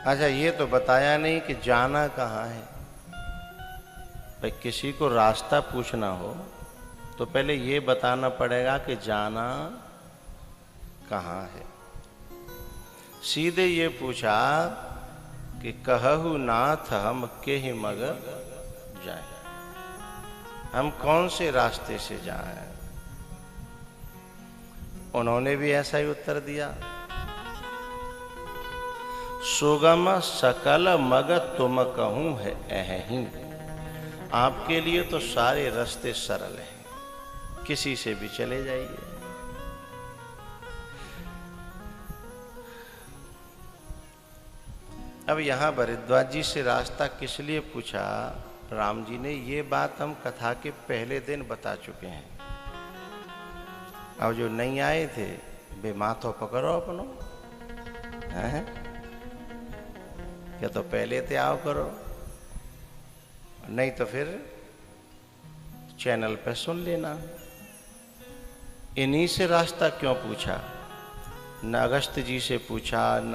अच्छा, ये तो बताया नहीं कि जाना कहाँ है। भाई किसी को रास्ता पूछना हो तो पहले ये बताना पड़ेगा कि जाना कहाँ है। सीधे ये पूछा कि कहहु नाथ हम के ही मगर जाए, हम कौन से रास्ते से जाएं। उन्होंने भी ऐसा ही उत्तर दिया, सुगम सकल मग तुम कहूं है अहीं। आपके लिए तो सारे रास्ते सरल हैं, किसी से भी चले जाइए। अब यहां भरद्वाज जी से रास्ता किस लिए पूछा राम जी ने, ये बात हम कथा के पहले दिन बता चुके हैं। अब जो नहीं आए थे वे माथो पकड़ो अपनो, हैं? क्या तो पहले थे आओ करो, नहीं तो फिर चैनल पे सुन लेना। इन्हीं से रास्ता क्यों पूछा, न अगस्त जी से पूछा, न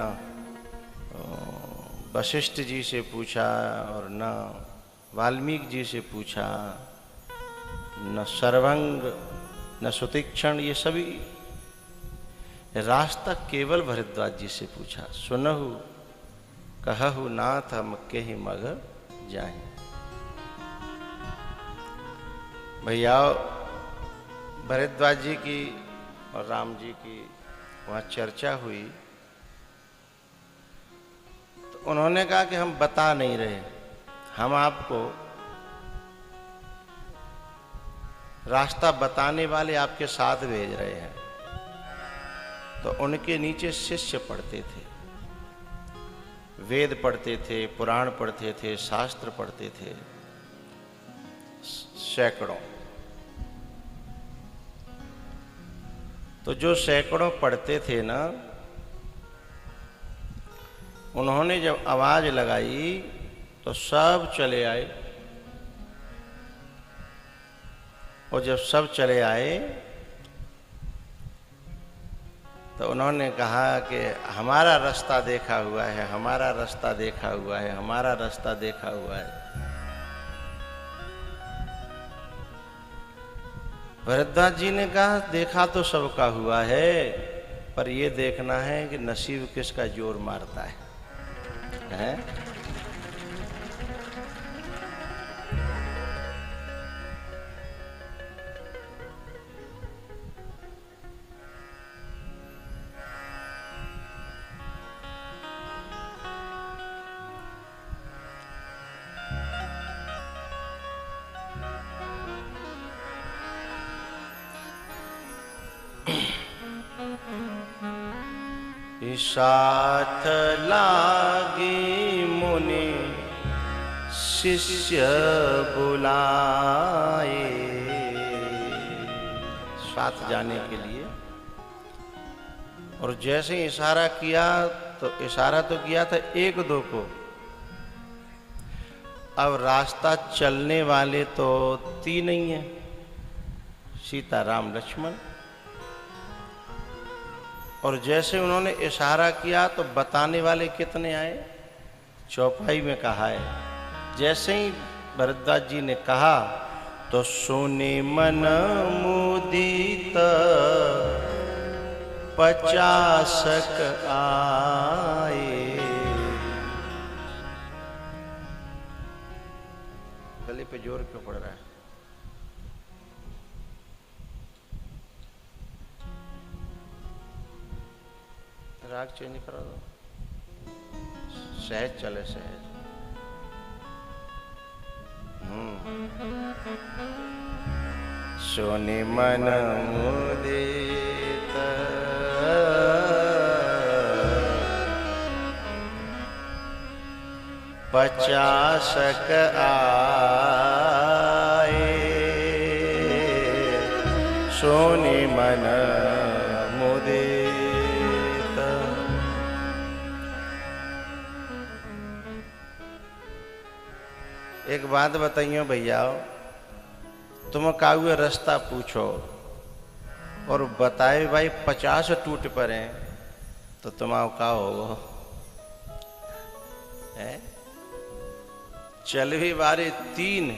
वशिष्ठ जी से पूछा, और न वाल्मीकि जी से पूछा, न सर्वंग, न सुतीक्षण, ये सभी रास्ता केवल भरद्वाज जी से पूछा। सुनहु कहहु नाथ हम के ही मग जाएं। भैया भरद्वाज जी की और राम जी की वहाँ चर्चा हुई तो उन्होंने कहा कि हम बता नहीं रहे, हम आपको रास्ता बताने वाले आपके साथ भेज रहे हैं। तो उनके नीचे शिष्य पढ़ते थे, वेद पढ़ते थे, पुराण पढ़ते थे, शास्त्र पढ़ते थे, सैकड़ों। तो जो सैकड़ों पढ़ते थे ना, उन्होंने जब आवाज लगाई तो सब चले आए। और जब सब चले आए तो उन्होंने कहा कि हमारा रास्ता देखा हुआ है, हमारा रास्ता देखा हुआ है, हमारा रास्ता देखा हुआ है। भरद्वाज जी ने कहा देखा तो सबका हुआ है, पर ये देखना है कि नसीब किसका जोर मारता है, हैं? साथ लागी मुनि शिष्य बुलाए, साथ जाने के लिए। और जैसे ही इशारा किया तो इशारा तो किया था एक दो को, अब रास्ता चलने वाले तो तीन ही हैं, सीता राम लक्ष्मण। और जैसे उन्होंने इशारा किया तो बताने वाले कितने आए, चौपाई में कहा है। जैसे ही भरद्वाज जी ने कहा तो सुने मन मुदित 50 आए। गले पे जोर क्यों पड़ रहा है? राग चेंज करा दो, सहज चले सहज। सोने मन मुदित 50 आए, सोने मन मुदित। एक बात बताइयो भैया, तुम काहुए रास्ता पूछो और बताए भाई 50 टूट पड़े तो तुम का हो, है। चलवे वाले 3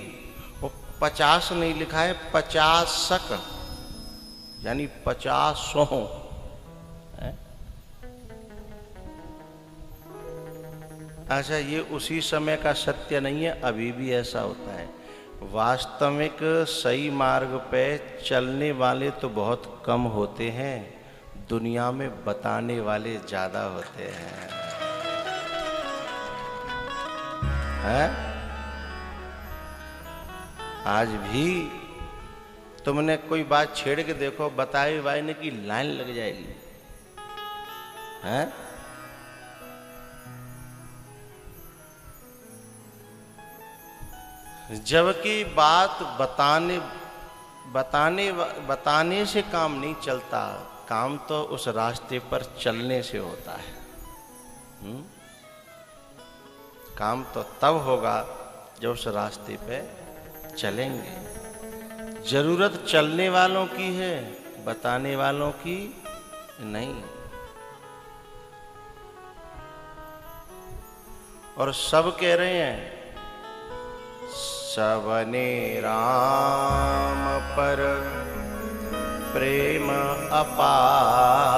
वो 50 नहीं लिखा है, 50 यानी 50 है। अच्छा, ये उसी समय का सत्य नहीं है, अभी भी ऐसा होता है। वास्तविक सही मार्ग पे चलने वाले तो बहुत कम होते हैं, दुनिया में बताने वाले ज्यादा होते हैं, हैं? आज भी तुमने कोई बात छेड़ के देखो, बताए वायने की लाइन लग जाएगी, हैं? जबकि बात बताने से काम नहीं चलता, काम तो उस रास्ते पर चलने से होता है। काम तो तब होगा जब उस रास्ते पे चलेंगे। जरूरत चलने वालों की है, बताने वालों की नहीं। और सब कह रहे हैं सबने राम पर प्रेम अपार,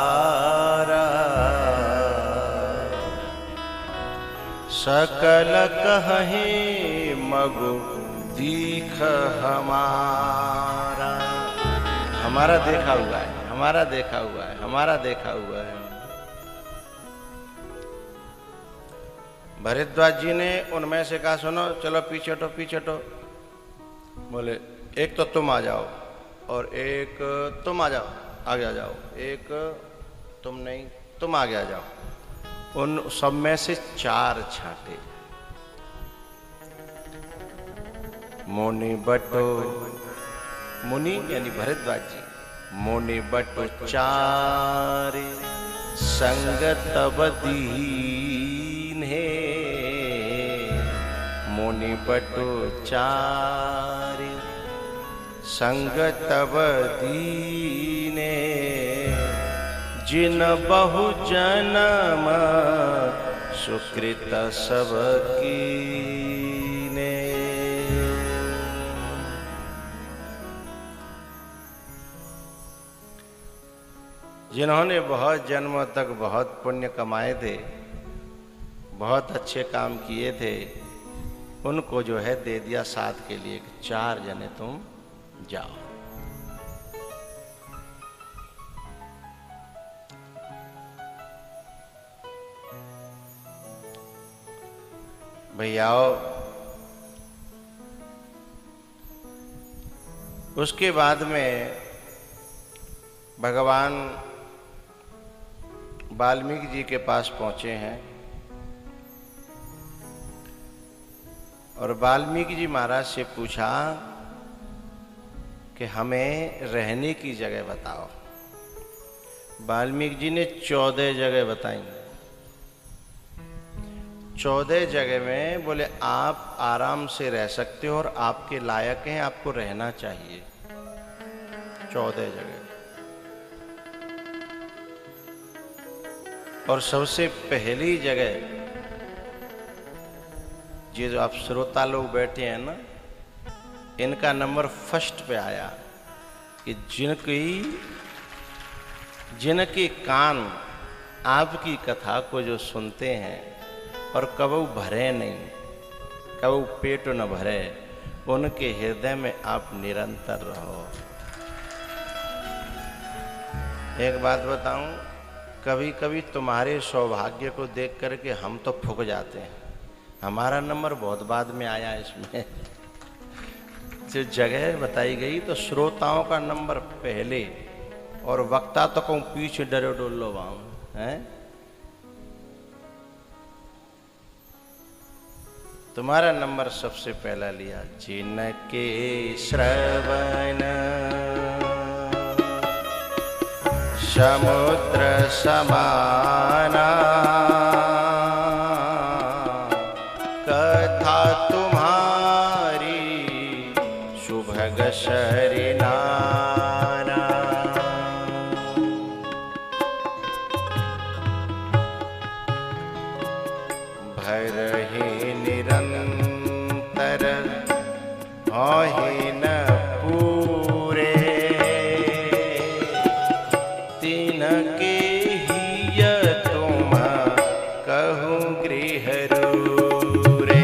सकल कहे मगु दीख हमारा। हमारा देखा हुआ है, हमारा देखा हुआ है, हमारा देखा हुआ है। भरद्वाज जी ने उनमें से कहा, सुनो चलो पीछे हटो, पीछे हटो। बोले एक तो तुम आ जाओ और एक तुम आ जाओ, आगे आ जाओ, एक तुम नहीं, तुम आगे आ जाओ। उन सब में से 4 छांटे। मुनि बटो, मुनि यानी भरद्वाज जी, मुनि बटो 4 संगत बदीन है। मुनि बटो 4 संगत बदीने, जिन बहु जन्म सुकृत सब कीने। जिन्होंने बहुत जन्मों तक बहुत पुण्य कमाए थे, बहुत अच्छे काम किए थे, उनको जो है दे दिया साथ के लिए 4 जने तुम जाओ। भैयाओ, उसके बाद में भगवान वाल्मीकि जी के पास पहुंचे हैं और वाल्मीकि जी महाराज से पूछा कि हमें रहने की जगह बताओ। वाल्मीकि जी ने 14 जगह बताई। 14 जगह में बोले आप आराम से रह सकते हो और आपके लायक हैं, आपको रहना चाहिए। 14 जगह। और सबसे पहली जगह, ये जो आप श्रोता लोग बैठे हैं ना, इनका नंबर फर्स्ट पे आया कि जिनके कान आपकी कथा को जो सुनते हैं और कबू भरे नहीं, कबू पेट न भरे, उनके हृदय में आप निरंतर रहो। एक बात बताऊं, कभी कभी तुम्हारे सौभाग्य को देख करके हम तो फूक जाते हैं। हमारा नंबर बहुत बाद में आया इसमें। जो जगह बताई गई तो श्रोताओं का नंबर पहले और वक्ता तो कहूँ पीछे डरे डोलो वहां है। तुम्हारा नंबर सबसे पहला लिया। जिनके श्रवण समुद्र समाना, कथा तुम्हारी सुभग शरीनाना। भरहि निरंतर होहि न पूरे, तिनके हिय तुम कहूँ गृह रूरे।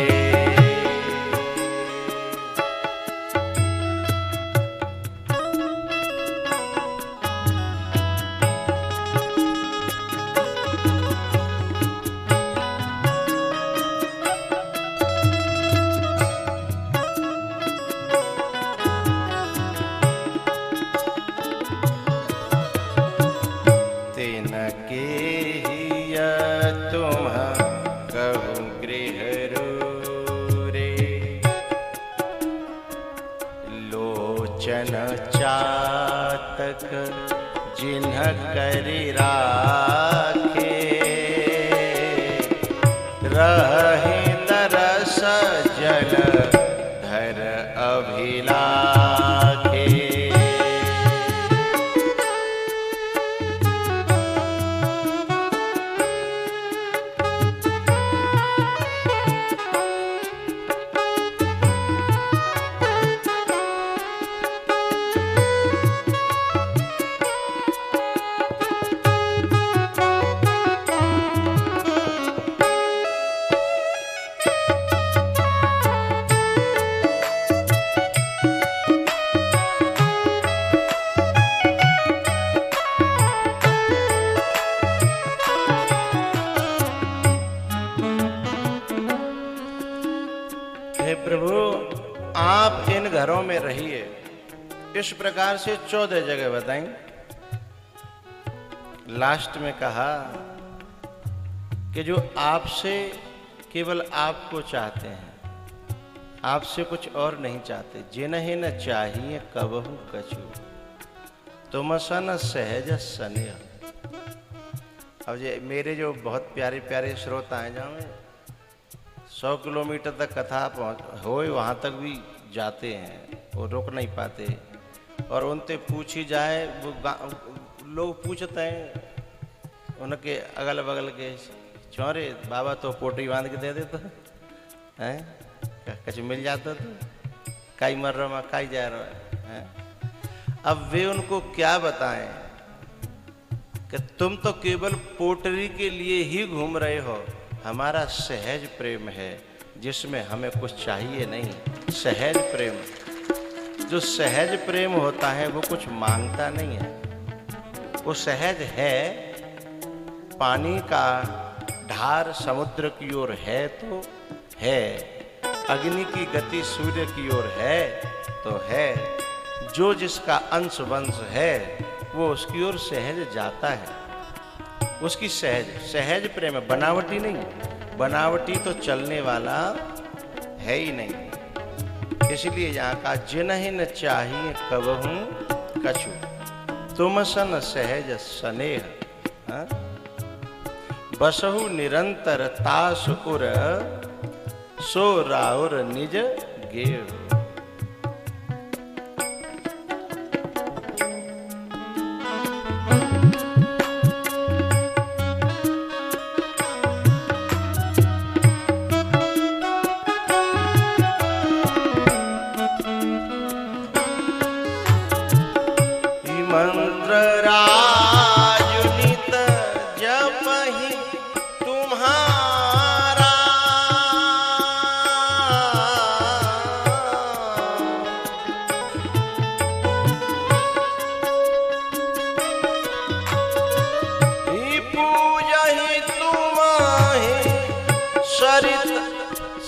चातक जिन्ह करि राखे, रहे तरस जल धर अभिलाखे। प्रभु आप इन घरों में रहिए। इस प्रकार से 14 जगह बताई। लास्ट में कहा कि जो आपसे केवल आपको चाहते हैं, आपसे कुछ और नहीं चाहते। जिन्हें न चाहिए कबहू कछु, तुम सन सहज स्नेह। अब ये मेरे जो बहुत प्यारे प्यारे श्रोता हैं, जहाँ 100 किलोमीटर तक कथा हो वहाँ तक भी जाते हैं, वो रुक नहीं पाते। और उनसे पूछी जाए, वो लोग पूछते हैं उनके अगल बगल के, चौरे बाबा तो पोटरी बांध के दे देता है, कुछ मिल जाता तो काई मर रहा काई जा रहा है। अब वे उनको क्या बताएं कि तुम तो केवल पोटरी के लिए ही घूम रहे हो। हमारा सहज प्रेम है जिसमें हमें कुछ चाहिए नहीं। सहज प्रेम, जो सहज प्रेम होता है वो कुछ मांगता नहीं है। वो सहज है। पानी का धार समुद्र की ओर है तो है, अग्नि की गति सूर्य की ओर है तो है। जो जिसका अंश वंश है वो उसकी ओर सहज जाता है। उसकी सहज प्रेम है, बनावटी नहीं। बनावटी तो चलने वाला है ही नहीं। इसलिए यहाँ का जिन्हें न चाहिए कबहू कछु, तुम सन सहज स्नेह। बसहु निरंतर तास उर, सो राउर निज गेह।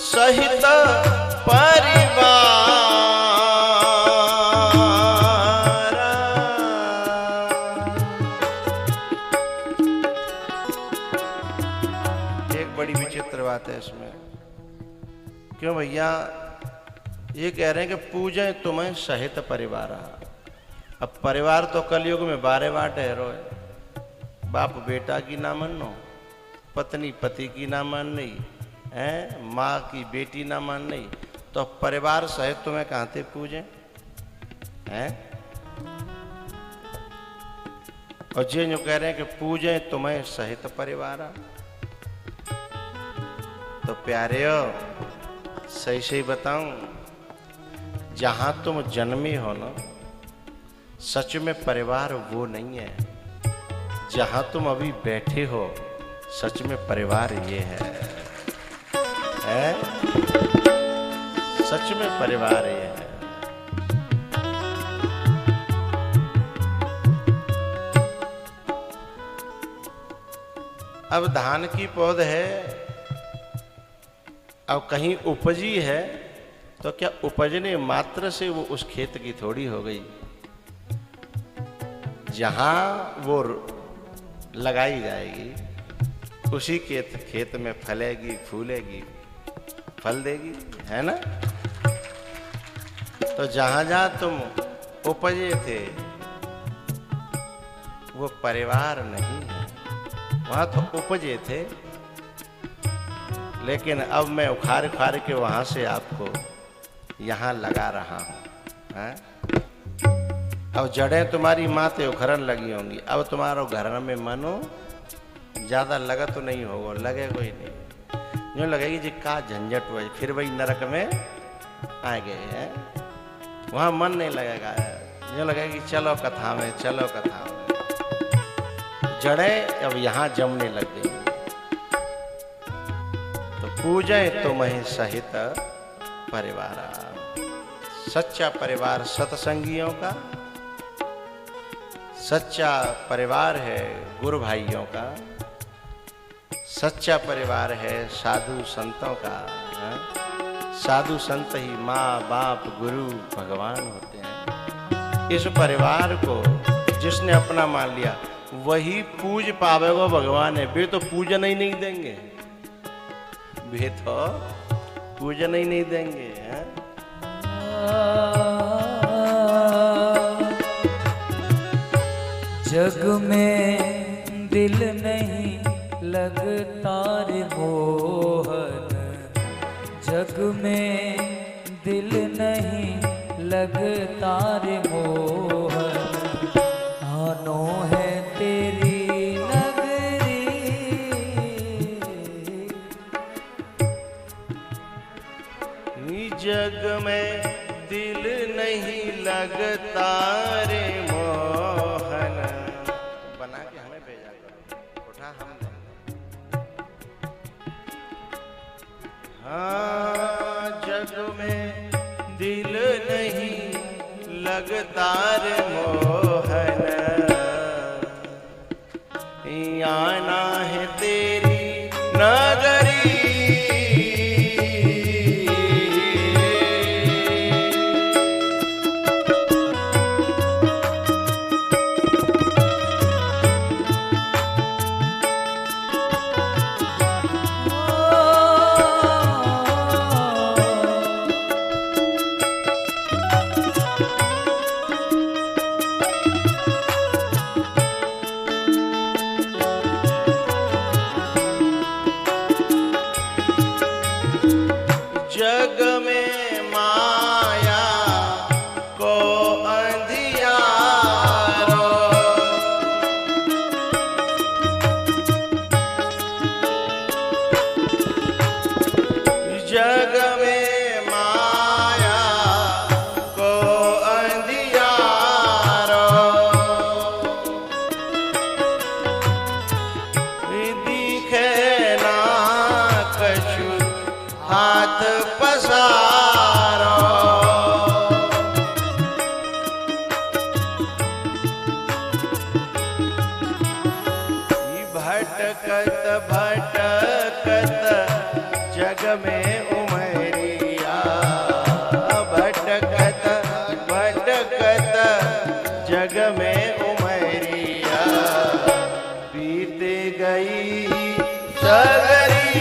सहित परिवार। एक बड़ी विचित्र बात है इसमें। क्यों भैया? ये कह रहे हैं कि पूजे तुम्हें सहित परिवार। अब परिवार तो कलयुग में 12 बार ठहरो है। बाप बेटा की ना मानो, पत्नी पति की ना मान नहीं है, माँ की बेटी ना मान नहीं, तो परिवार सहित तुम्हें कहाँ थे पूजे हैं? और जो कह रहे हैं कि पूजे तुम्हें सहित परिवार। तो प्यारेओ सही सही बताऊं, जहां तुम जन्मे हो ना, सच में परिवार वो नहीं है। जहां तुम अभी बैठे हो, सच में परिवार ये है? सच में परिवार ये है। अब धान की पौध है, अब कहीं उपजी है, तो क्या उपजने मात्र से वो उस खेत की थोड़ी हो गई। जहां वो लगाई जाएगी, उसी के खेत में फलेगी, फूलेगी, फल देगी, है ना। तो जहां जहां तुम उपजे थे, वो परिवार नहीं है, वहां तो उपजे थे। लेकिन अब मैं उखाड़ उखाड़ के वहां से आपको यहां लगा रहा हूं, हैं? अब जड़ें तुम्हारी माथे उखड़न लगी होंगी। अब तुम्हारा घर में मनो ज्यादा लगा तो नहीं होगा, लगे कोई नहीं, जो लगेगी जी का झंझट हुआ, फिर वही नरक में आ गए हैं। वहां मन नहीं लगेगा, जो लगेगी चलो कथा में, चलो कथा में। जड़ें अब यहां जमने लग गई। तो पूजे तुम्हें सहित परिवार। सच्चा परिवार सत्संगियों का, सच्चा परिवार है गुरु भाइयों का, सच्चा परिवार है साधु संतों का। साधु संत ही माँ बाप गुरु भगवान होते हैं। इस परिवार को जिसने अपना मान लिया, वही पूज पावेगा भगवान है। वे तो पूजन ही नहीं देंगे, वे तो पूजन ही नहीं देंगे, है? जग में दिल नहीं लगता रे मोहन, जग में दिल नहीं लगता रे मोहन। आनो है तेरी नगरी, जग में दिल नहीं लगता रे मोहन। बना के हमें भेजा करो, उठा हम देंगे। हाँ, जग में दिल नहीं लगता रे मोहन, आना है तेरी नगरी। जग में माया को अंधियारो, जग में माया को अंधियारो, दिखे ना कछु हाथ पसारो। भटकत भटकत जग में उमरिया, भटकत भटकत जग में उमरिया, बीत गई सगरी।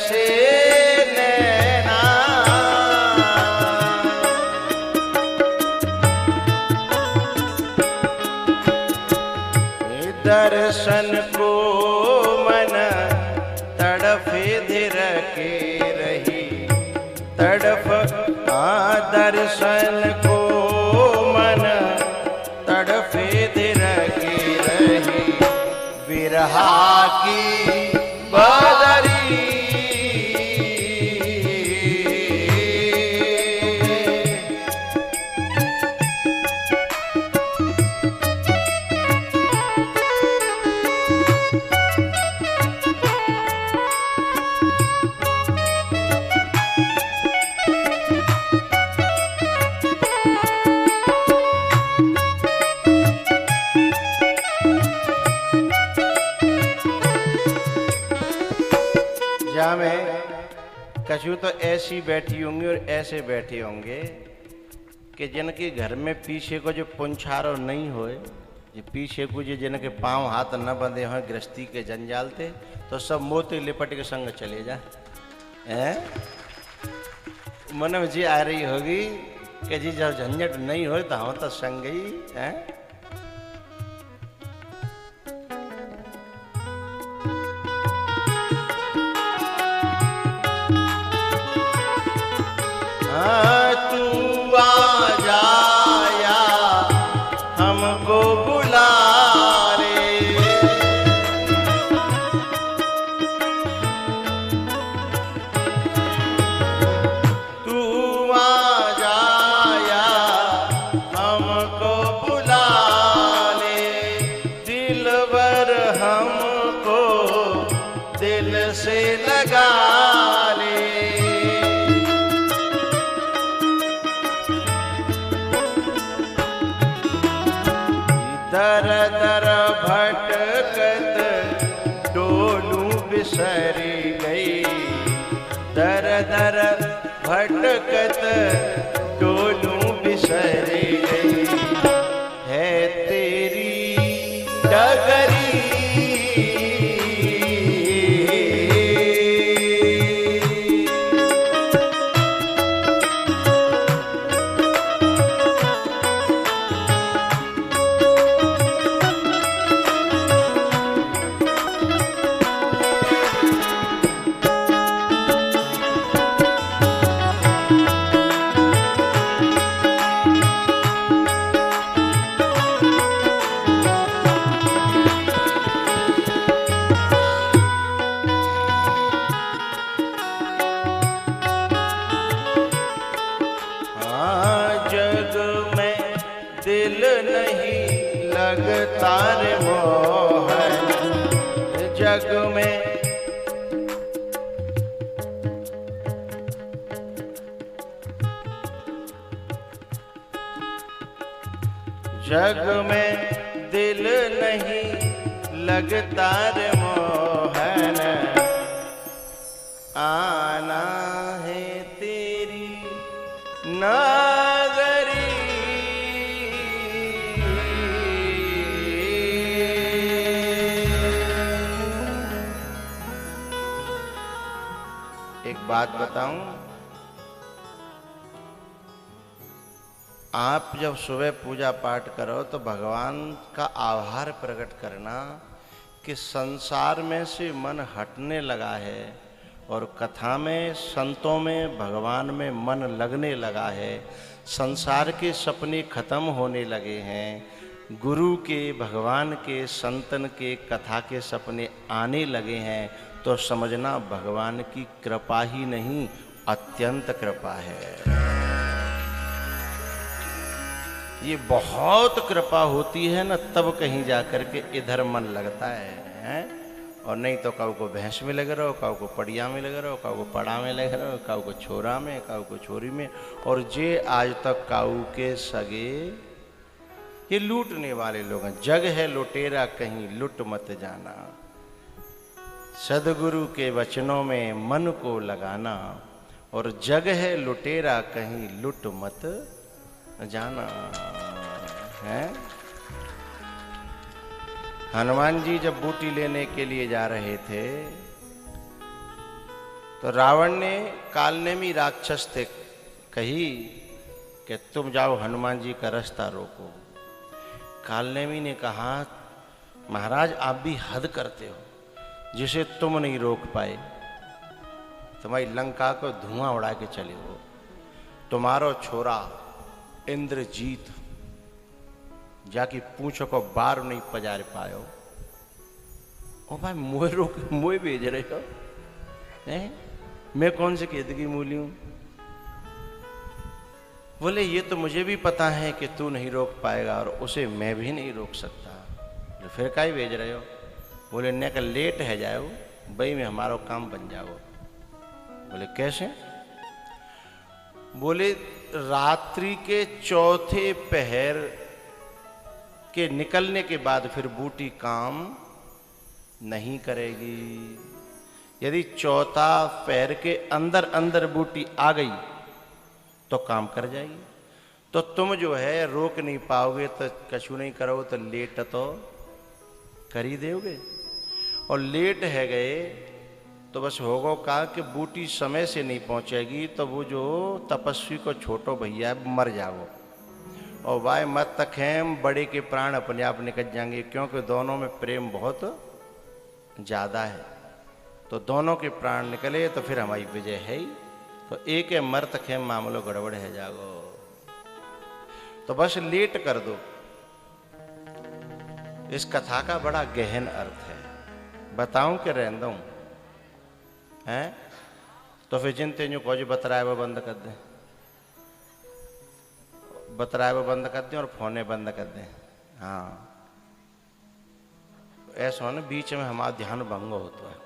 से नैना, दर्शन को मन तड़फे धीर के रही, तड़फ दर्शन को मन तड़फे धीर के रही, विरहा की बदरी में कछु तो ऐसी बैठी होंगी और ऐसे बैठे होंगे कि जिनके घर में पीछे को जो पुंछारो नहीं होए, ये पीछे को जो जिनके पांव हाथ न बंधे हों गृहस्थी के जंजाल थे, तो सब मोती लिपट के संग चले जा। मन में जी आ रही होगी कि जी जब झंझट नहीं हो तो हम तो संग ही हैं। तू आ जाया हमको बुला रे, तू आ जाया हमको बुला ले, दिलवर हमको दिल से लगा ले। दर दर भटकत डोलू बिसरी गई, दर दर भटकत डोलू बिसरी गई, है तेरी डगरी दिल नहीं लगता रे मोहन, जग में जग में दिल नहीं लगता रे मोहन, आना है तेरी नगरी। एक बात बताऊं, आप जब सुबह पूजा पाठ करो तो भगवान का आभार प्रकट करना कि संसार में से मन हटने लगा है और कथा में, संतों में, भगवान में मन लगने लगा है। संसार के सपने खत्म होने लगे हैं, गुरु के, भगवान के, संतन के, कथा के सपने आने लगे हैं, तो समझना भगवान की कृपा ही नहीं अत्यंत कृपा है। ये बहुत कृपा होती है ना, तब कहीं जाकर के इधर मन लगता है, और नहीं तो काऊ को भैंस में लगे रहो, काऊ को पड़िया में लगे रहो, काऊ को पड़ा में लगे रहो, काऊ को छोरा में, काऊ को छोरी में। और जे आज तक काऊ के सगे, ये लूटने वाले लोग हैं। जग है लुटेरा कहीं लुट मत जाना, सदगुरु के वचनों में मन को लगाना, और जग है लुटेरा कहीं लुट मत जाना है। हनुमान जी जब बूटी लेने के लिए जा रहे थे तो रावण ने कालनेमी राक्षस थे कही कि तुम जाओ हनुमान जी का रास्ता रोको। कालनेमी ने कहा महाराज आप भी हद करते हो, जिसे तुम नहीं रोक पाए, तुम्हारी लंका को धुआं उड़ा के चले हो, तुम्हारो छोरा इंद्रजीत जाकी पूछो को बार नहीं पजार पायो। ओ भाई मुझे रोक, मुझे भेज रहे हो हैं? मैं कौन से केदगी मूली हूं? बोले ये तो मुझे भी पता है कि तू नहीं रोक पाएगा और उसे मैं भी नहीं रोक सकता, तो फिर काहे भेज रहे हो? बोले ने का लेट है जाओ भाई में हमारा काम बन जाओ। बोले कैसे? बोले रात्रि के चौथे पहर के निकलने के बाद फिर बूटी काम नहीं करेगी। यदि चौथा पैर के अंदर अंदर बूटी आ गई तो काम कर जाएगी। तो तुम जो है रोक नहीं पाओगे तो कछु नहीं करोगे तो लेट तो कर ही दोगे। और लेट है गए तो बस होगा का कि बूटी समय से नहीं पहुंचेगी तो वो जो तपस्वी को छोटो भैया मर जाओ। और वाय मत तखेम बड़े के प्राण अपने आप निकल जाएंगे, क्योंकि दोनों में प्रेम बहुत ज़्यादा है। तो दोनों के प्राण निकले तो फिर हमारी विजय है ही। तो एक है मर तखेम मामलो गड़बड़ है जागो, तो बस लेट कर दो। इस कथा का बड़ा गहन अर्थ है, बताऊं कि रहन दूं हैं? तो फिर जिनते जो कोई बतराए वो बंद कर दें, बतराए वो बंद कर दें और फोने बंद कर दें। हाँ ऐसा हो ना, बीच में हमारा ध्यान भंग होता है।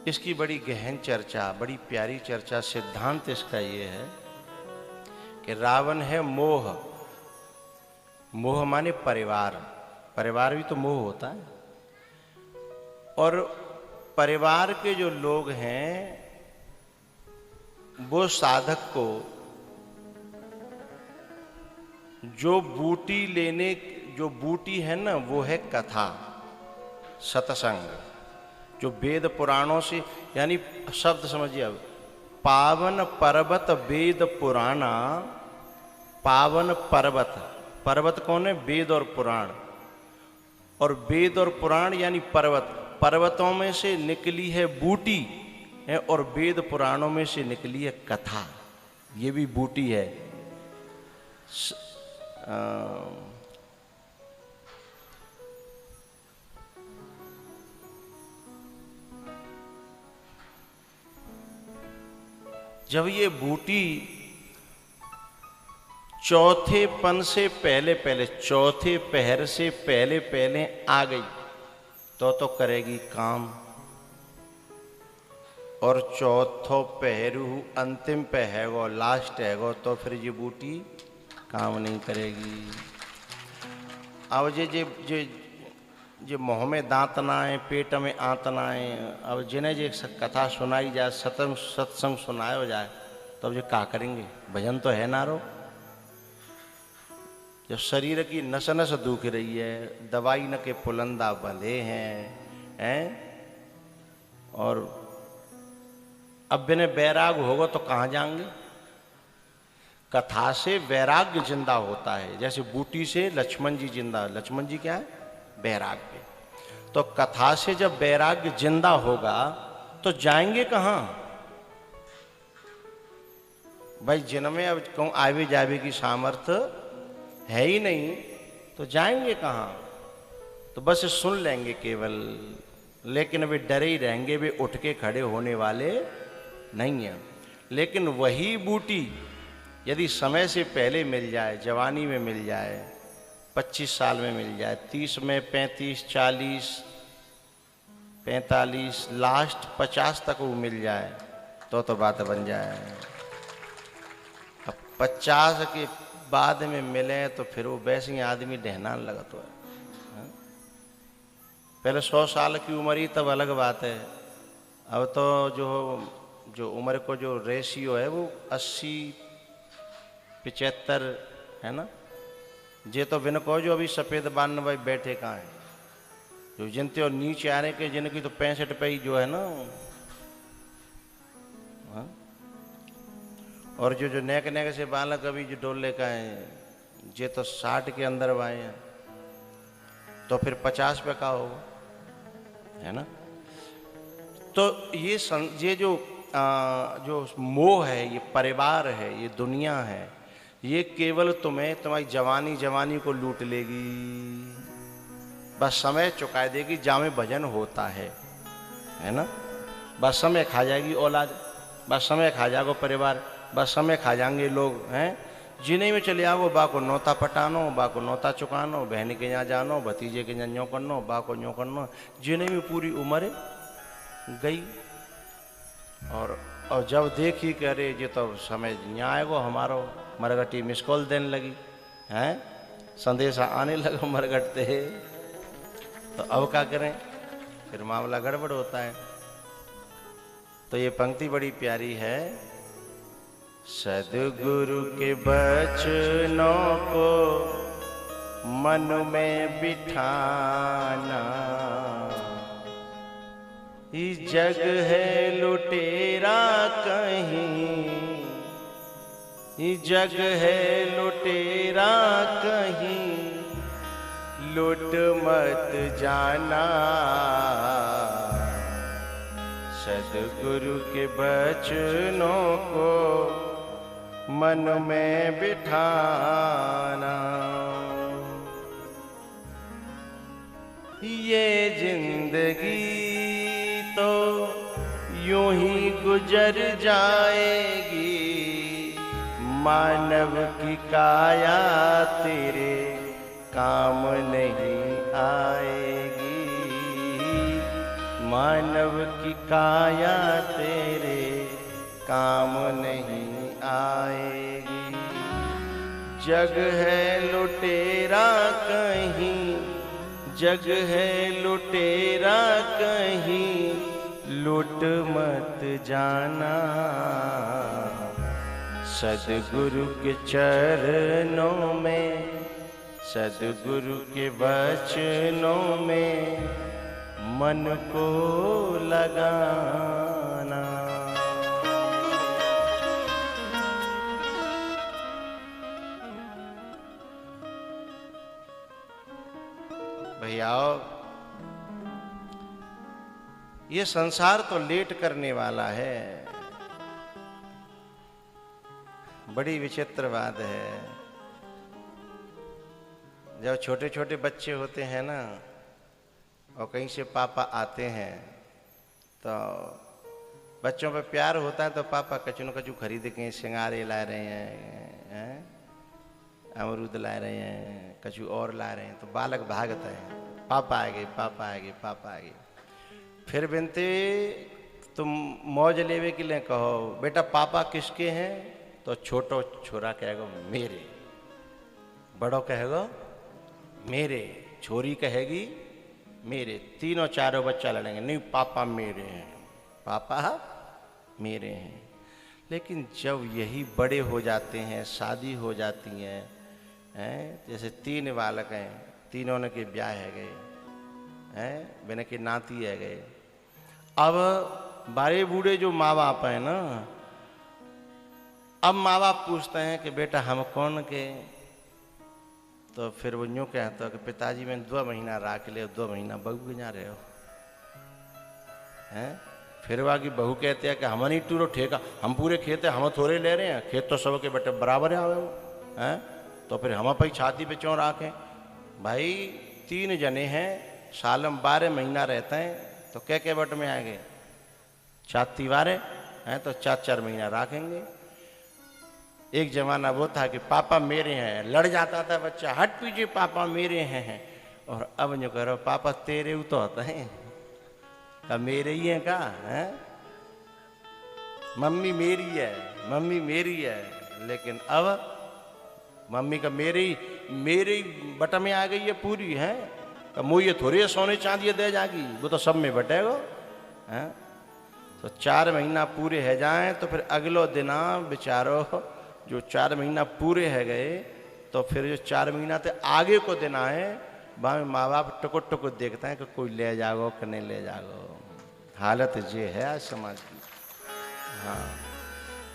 इसकी बड़ी गहन चर्चा, बड़ी प्यारी चर्चा, सिद्धांत इसका ये है कि रावण है मोह। मोह माने परिवार, परिवार भी तो मोह होता है। और परिवार के जो लोग हैं वो साधक को जो बूटी लेने, जो बूटी है ना वो है कथा सत्संग, जो वेद पुराणों से, यानी शब्द समझिए अब, पावन पर्वत वेद पुराना। पावन पर्वत, पर्वत कौन है? वेद और पुराण। और वेद और पुराण यानी पर्वत, पर्वतों में से निकली है बूटी है और वेद पुराणों में से निकली है कथा, ये भी बूटी है। जब ये बूटी चौथे पन से पहले पहले, चौथे पहर से पहले पहले आ गई तो करेगी काम। और चौथो पहरू अंतिम पहरो, लास्ट हैगो, तो फिर ये बूटी काम नहीं करेगी। अब जे मुँह में दांत ना आए, पेट में आंत ना आए, अब जिन्हें जे कथा सुनाई जाए, सत्संग सुनाया जाए, तो अब ये क्या करेंगे? भजन तो है ना रो। जब शरीर की नस नस दुख रही है, दवाई न के पुलंदा बंधे हैं और अब बिना वैराग होगा तो कहाँ जाएंगे? कथा से वैराग्य जिंदा होता है, जैसे बूटी से लक्ष्मण जी जिंदा। लक्ष्मण जी क्या है? वैराग्य। तो कथा से जब वैराग्य जिंदा होगा तो जाएंगे कहाँ भाई? जिनमें अब कहूँ आवे जावे की सामर्थ्य है ही नहीं तो जाएंगे कहाँ? तो बस सुन लेंगे केवल, लेकिन वे डरे ही रहेंगे, वे उठ के खड़े होने वाले नहीं हैं। लेकिन वही बूटी यदि समय से पहले मिल जाए, जवानी में मिल जाए, 25 साल में मिल जाए, 30 में, 35, 40, 45, लास्ट 50 तक वो मिल जाए तो बात बन जाए। अब 50 के बाद में मिले तो फिर वो वैसे ही आदमी ढहना लगा तो है। पहले 100 साल की उम्र ही तब अलग बात है। अब तो जो उम्र को जो रेशियो है वो 80, 75 है ना। जे तो बिन को जो अभी सफ़ेद बान भाई बैठे कहाँ है, जो जिनते और नीचे आ रहे के जिनकी तो 65 पे ही जो है ना, हाँ? और जो जो नेक नेक से बालक अभी जो डोले का है, ये तो 60 के अंदर आए हैं, तो फिर 50 पे का होगा, है ना। तो ये जो मोह है, ये परिवार है, ये दुनिया है, ये केवल तुम्हें तुम्हारी जवानी को लूट लेगी, बस समय चुका देगी जामे भजन होता है ना। बस समय खा जाएगी औलाद, बस समय खा जाएगा परिवार, बस समय खा जाएंगे लोग, हैं। जिन्हें में चले आओ, बा को नौता पटानो, बा को नौता चुकानो, बहन के यहाँ जानो, भतीजे के यहाँ न्यों करनो, बा को न्यों करनो, जिन्हें में पूरी उम्र गई। और जब देखी कि अरे ये तो समय यहाँ आएगो हमारो, मरगटी मिस कॉल देने लगी, हैं, संदेशा आने लगा मरगटते, तो अब क्या करें, फिर मामला गड़बड़ होता है। तो ये पंक्ति बड़ी प्यारी है, सद्गुरु के बचनों को मन में बिठाना, ये जग है लुटेरा कहीं, ये जग है लुटेरा कहीं, लुट मत जाना, सद्गुरु के बचनों को मन में बिठाना। ये जिंदगी तो यूं ही गुजर जाएगी, मानव की काया तेरे काम नहीं आएगी, मानव की काया तेरे काम नहीं आएगी। जग है लुटेरा कहीं, जग है लुटेरा कहीं, लूट मत जाना, सद्गुरु के चरणों में, सद्गुरु के वचनों में मन को लगाना। भैयाओ, ये संसार तो लेट करने वाला है, बड़ी विचित्र बात है। जब छोटे छोटे बच्चे होते हैं ना, और कहीं से पापा आते हैं, तो बच्चों पे प्यार होता है, तो पापा कचू न कचू खरीद के सिंगारे ला रहे हैं, अमरूद ला रहे हैं, कचू और ला रहे हैं, तो बालक भागता है, पापा आ गए, पापा आ गए, पापा आ गए। फिर बिनते तुम मौज लेवे के लिए कहो, बेटा पापा किसके हैं, तो छोटो छोरा कहेगा मेरे, बड़ो कहेगा मेरे, छोरी कहेगी मेरे, तीनों चारों बच्चा लड़ेंगे, नहीं पापा मेरे हैं, पापा मेरे हैं। लेकिन जब यही बड़े हो जाते हैं, शादी हो जाती हैं, जैसे 3 बालक हैं, तीनों ने के ब्याह है गए, हैं बिना के नाती है गए। अब बड़े बूढ़े जो माँ बाप हैं ना, अब माँ बाप पूछते हैं कि बेटा हम कौन के, तो फिर वो यूँ कहता है कि पिताजी मैंने 2 महीना राख ले, 2 महीना बहू के जा रहे हो, हैं। फिर वाकी बहू कहते हैं कि हम नहीं टूरो ठेका, हम पूरे खेत है, हम थोड़े ले रहे हैं, खेत तो सबके बेटे बराबर हैं, तो फिर हम अपनी छाती पे क्यों राखें। भाई 3 जने हैं, साल में 12 महीना रहते हैं, तो क्या बट में आएंगे, 4 तीवारे हैं, तो 4-4 महीना राखेंगे। एक जमाना वो था कि पापा मेरे हैं, लड़ जाता था बच्चा, हट पीछे पापा मेरे हैं, और अब जो करो पापा तेरे तो होता है, का मेरे ही हैं का, हैं, मम्मी मेरी है, मम्मी मेरी है। लेकिन अब मम्मी का मेरे ही बटा में आ गई है पूरी, है तो मुझे थोड़ी सोने चांदी दे जाएगी, वो तो सब में बटेगा, हैं। तो 4 महीना पूरे है जाएं, तो फिर अगलो दिना बेचारो जो 4 महीना पूरे है गए, तो फिर जो 4 महीना थे आगे को दिन आए, वहाँ माँ बाप टुकुर टुकुर देखते हैं कि कोई ले जाओ कि नहीं ले जाओ। हालत ये है आज समाज की। हाँ,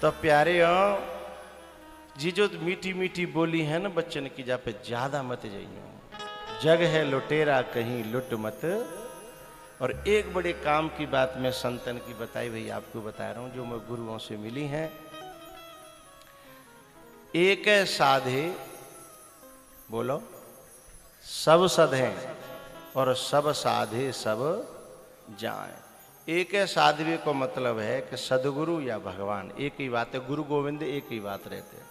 तो प्यारे हो, जी जो मीठी मीठी बोली है ना बच्चन की, जा पे ज्यादा मत जाइयो। जग है लुटेरा कहीं लुट मत। और एक बड़े काम की बात मैं संतन की बताई भाई आपको बता रहा हूं, जो मैं गुरुओं से मिली है। एक है साधे, बोलो, सब सधे और सब साधे सब जाए। एक है साधवे को मतलब है कि सदगुरु या भगवान एक ही बात है, गुरु गोविंद एक ही बात रहते हैं।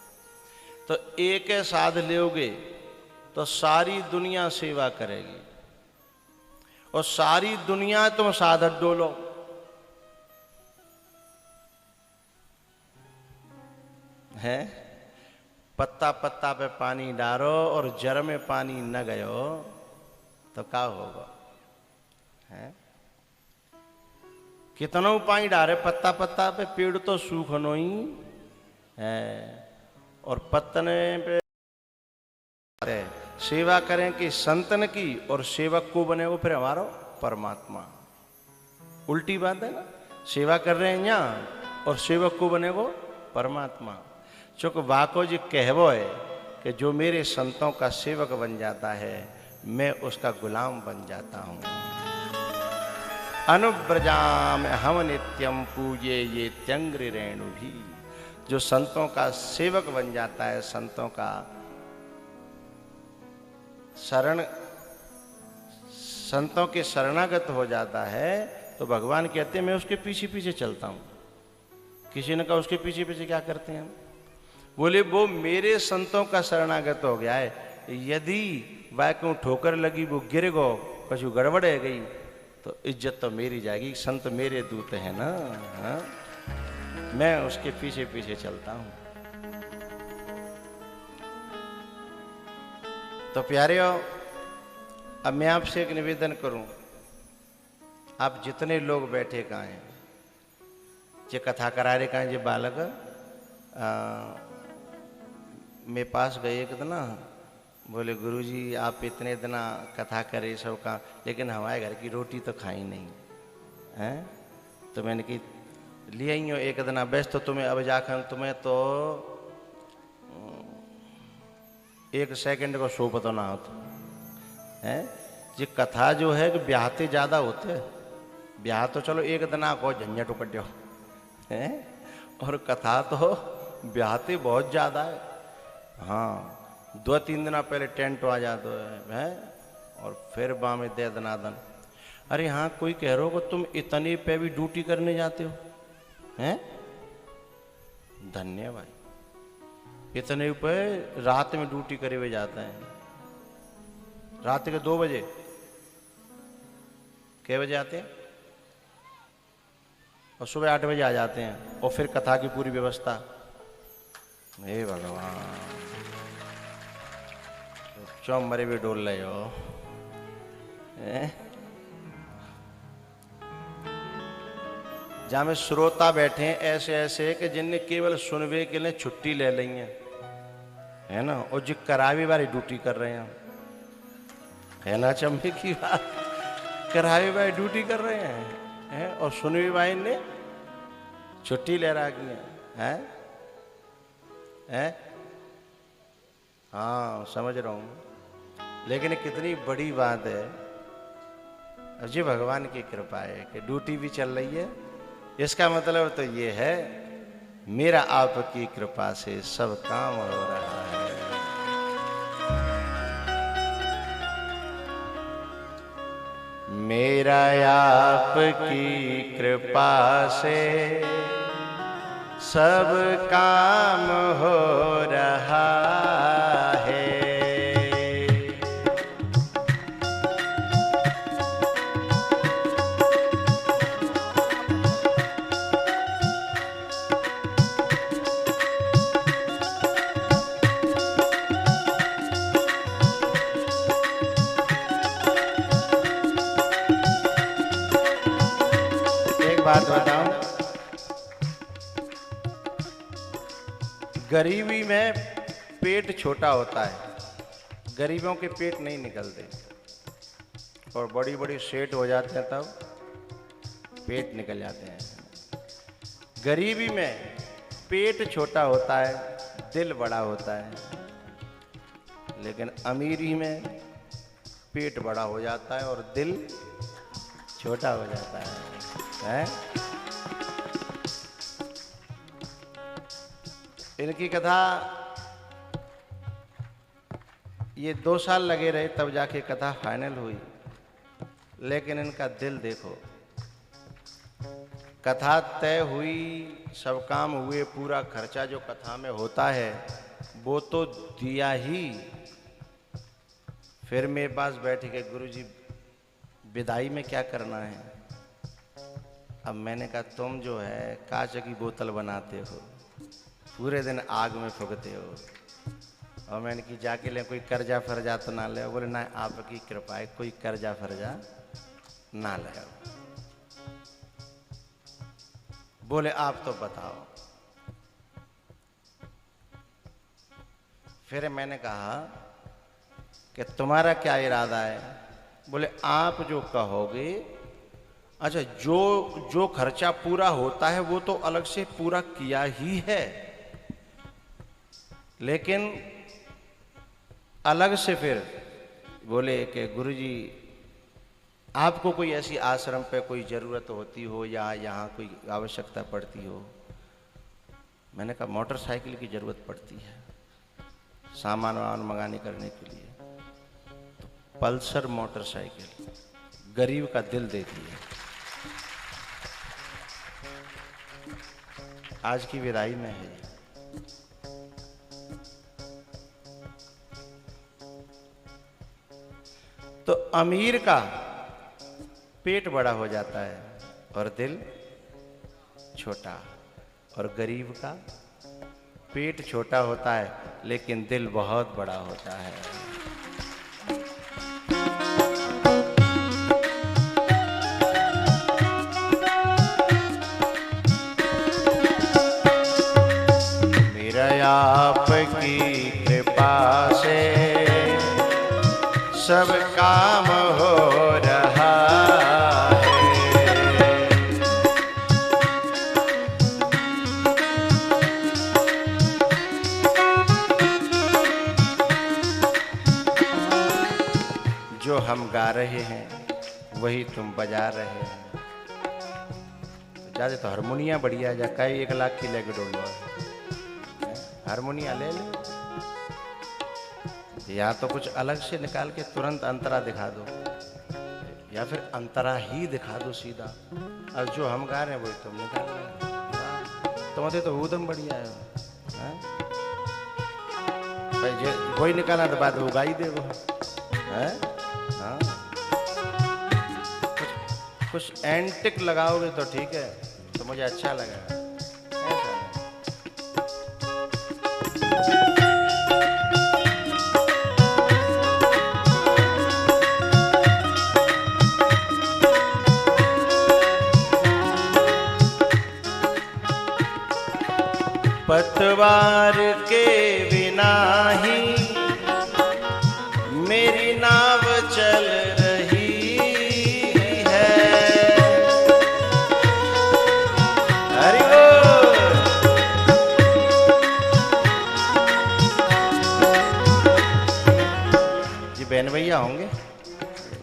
तो एक है साध लोगे तो सारी दुनिया सेवा करेगी, और सारी दुनिया तुम साधक डोलो। है पत्ता पत्ता पे पानी डालो और जड़ में पानी न गयो तो क्या होगा? है कितना पानी डाले पत्ता पत्ता पे, पेड़ तो सूखनो ही है। और पत्तने पे सेवा करें कि संतन की, और सेवक को बने वो फिर हमारा परमात्मा। उल्टी बात है ना, सेवा कर रहे हैं यहाँ और सेवक को बने वो परमात्मा। चूंकि वाको जी कहवो है कि जो मेरे संतों का सेवक बन जाता है मैं उसका गुलाम बन जाता हूँ। अनुव्रजाम हम नित्यम पूजे ये त्यंग्र रेणु भी। जो संतों का सेवक बन जाता है, संतों का शरण, संतों के शरणागत हो जाता है, तो भगवान कहते हैं मैं उसके पीछे पीछे चलता हूं। किसी ने कहा उसके पीछे पीछे क्या करते हैं हम? बोले वो मेरे संतों का शरणागत हो गया है, यदि वह क्यों ठोकर लगी वो गिर गो पशु गड़बड़ है गई तो इज्जत तो मेरी जाएगी। संत मेरे दूत है ना। हाँ? मैं उसके पीछे पीछे चलता हूं। तो प्यारे हो, अब मैं आपसे एक निवेदन करूं, आप जितने लोग बैठे कहाँ हैं, जे कथा करा रहे कहाँ, जे बालक मेरे पास गए एक दिन, बोले गुरुजी आप इतने दिन कथा करे सब का, लेकिन हमारे घर की रोटी तो खाई नहीं है। तो मैंने कि ले आई हो एक दिन बेस्ट, तो तुम्हें अब जाकर तुम्हें तो एक सेकंड को सो पता ना होता है। ये कथा जो है कि ब्याहते ज्यादा होते हैं। ब्याह तो चलो एक दिन को झंझट उकट जाओ है, और कथा तो ब्याहते बहुत ज्यादा है। हाँ, 2-3 दिन पहले टेंट आ जाते है और फिर बामे दे दनादन। अरे हाँ, कोई कह रहे हो कि तुम इतने पे भी ड्यूटी करने जाते हो हैं? धन्य भाई, इतने पे रात में ड्यूटी करे हुए जाते हैं। रात के 2 बजे, कै बजे आते हैं और सुबह 8 बजे आ जाते हैं, और फिर कथा की पूरी व्यवस्था। हे भगवान, चौ मरे भी डोल रहे हो। जहां में श्रोता बैठे हैं ऐसे ऐसे कि जिनने केवल सुनवे के लिए छुट्टी ले ली है ना, और जो करावी वाली ड्यूटी कर रहे हैं, है ना चंबे की बात। करावी भाई ड्यूटी कर रहे हैं और सुनवी भाई ने छुट्टी ले रखी है। हाँ समझ रहा हूं, लेकिन कितनी बड़ी बात है। अब जी भगवान की कृपा है कि ड्यूटी भी चल रही है। इसका मतलब तो ये है मेरा आपकी कृपा से सब काम हो रहा है। मेरा आपकी कृपा से सब काम हो रहा है। एक बात बताऊं, गरीबी में पेट छोटा होता है, गरीबों के पेट नहीं निकलते। और बड़ी बड़ी सेठ हो जाते हैं तब पेट निकल जाते हैं। गरीबी में पेट छोटा होता है, दिल बड़ा होता है, लेकिन अमीरी में पेट बड़ा हो जाता है और दिल छोटा हो जाता है? इनकी कथा ये 2 साल लगे रहे तब जाके कथा फाइनल हुई, लेकिन इनका दिल देखो। कथा तय हुई, सब काम हुए, पूरा खर्चा जो कथा में होता है वो तो दिया ही। फिर मेरे पास बैठ के गुरुजी विदाई में क्या करना है? अब मैंने कहा तुम जो है कांच की बोतल बनाते हो, पूरे दिन आग में फूकते हो, और मैंने कि जाके ले कोई कर्जा फर्जा तो ना ले? बोले ना, आपकी कृपा है, कोई कर्जा फर्जा ना ले। बोले आप तो बताओ। फिर मैंने कहा कि तुम्हारा क्या इरादा है? बोले आप जो कहोगे। अच्छा, जो खर्चा पूरा होता है वो तो अलग से पूरा किया ही है, लेकिन अलग से फिर बोले कि गुरुजी आपको कोई ऐसी आश्रम पे कोई ज़रूरत होती हो या यहाँ कोई आवश्यकता पड़ती हो? मैंने कहा मोटरसाइकिल की ज़रूरत पड़ती है सामान वामान मंगाने करने के लिए, तो पल्सर मोटरसाइकिल गरीब का दिल देती है। आज की विदाई में है। तो अमीर का पेट बड़ा हो जाता है और दिल छोटा, और गरीब का पेट छोटा होता है लेकिन दिल बहुत बड़ा होता है। मेरा आपकी कृपा से सब काम हो रहा है। जो हम गा रहे हैं वही तुम बजा रहे हैं। ज्यादा तो हारमोनिया बढ़िया जा, कई 1 लाख की लेके डोल हारमोनिया ले ले, या तो कुछ अलग से निकाल के तुरंत अंतरा दिखा दो, या फिर अंतरा ही दिखा दो सीधा। अब जो हम गा रहे हैं वही तुम निकाल रहे हो। तुम्हारे तो ऊधम बढ़िया है, वही निकालना तो बात वो गा ही दे वो है। हाँ, कुछ एंटिक लगाओगे तो ठीक है, तो मुझे अच्छा लगेगा। पतवार के बिना ही मेरी नाव चल रही है। हरि बोल। जी बहन भैया होंगे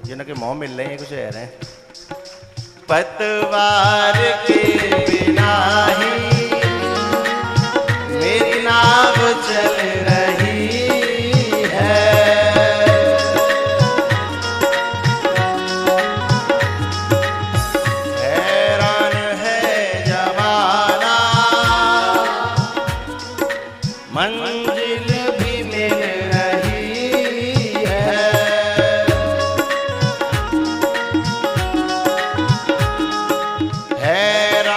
जिनके मुंह मिल रहे हैं, कुछ कह रहे हैं। पतवार के बिना ही मेरी नाव चल रही है। हैरान है जमाना, मंजिल भी मिल रही है। हैरान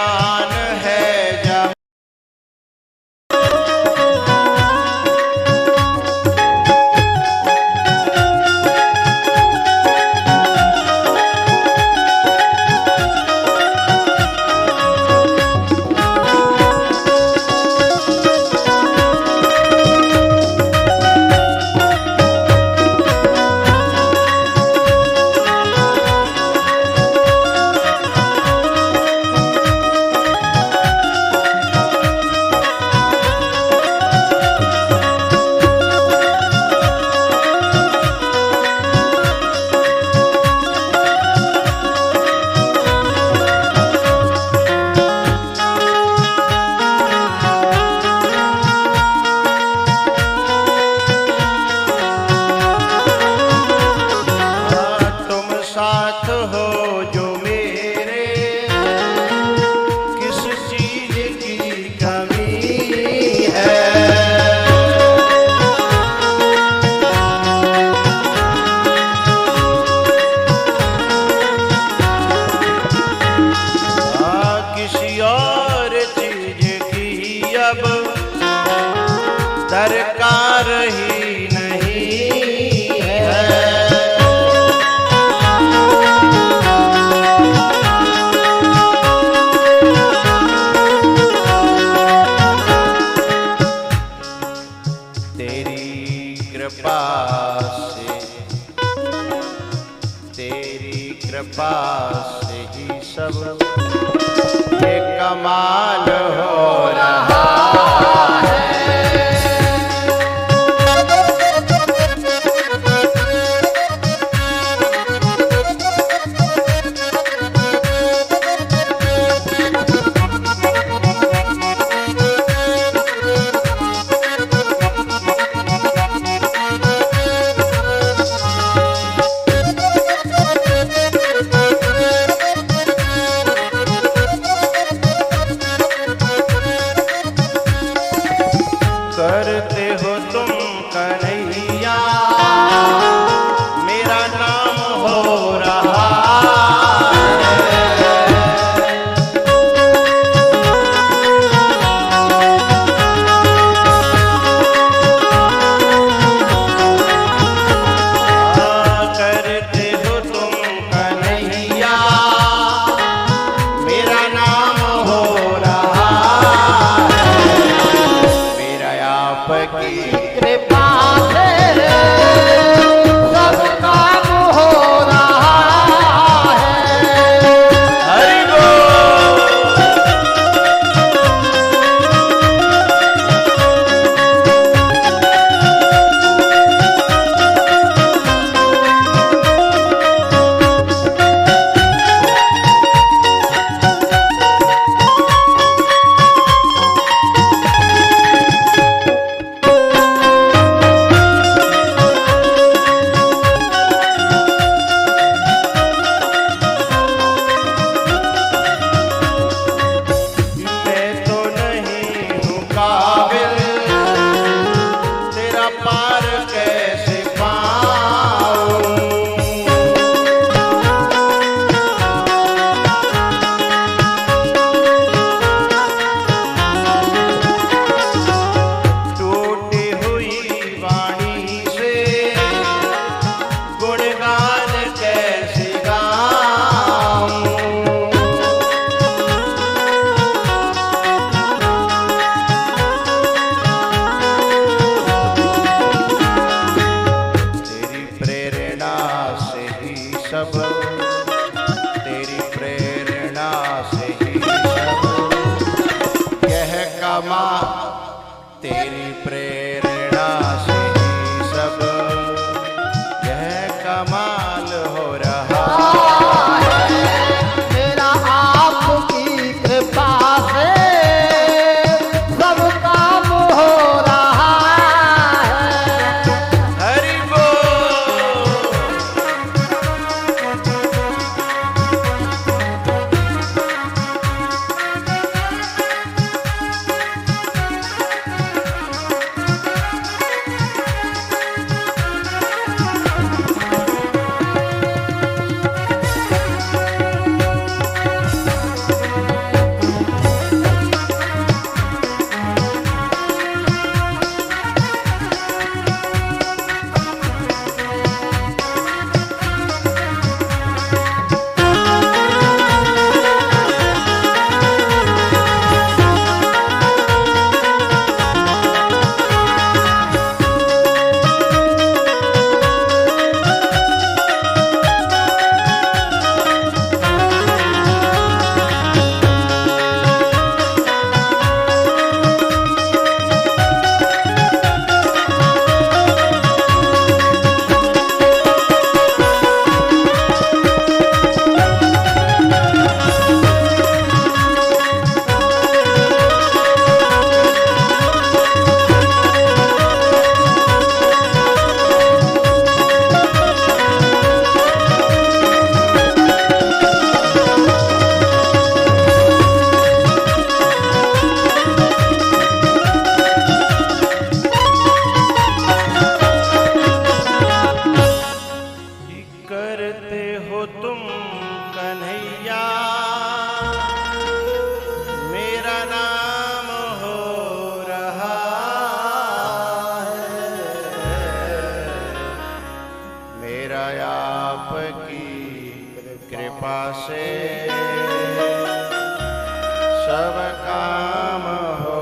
सब काम हो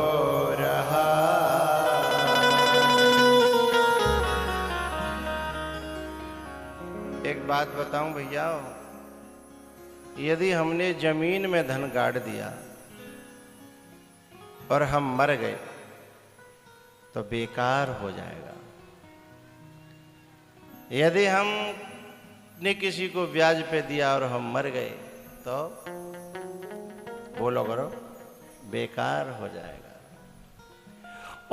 रहा। एक बात बताऊं भैया, यदि हमने जमीन में धन गाड़ दिया और हम मर गए तो बेकार हो जाएगा। यदि हमने किसी को ब्याज पे दिया और हम मर गए तो बोलो करो, बेकार हो जाएगा।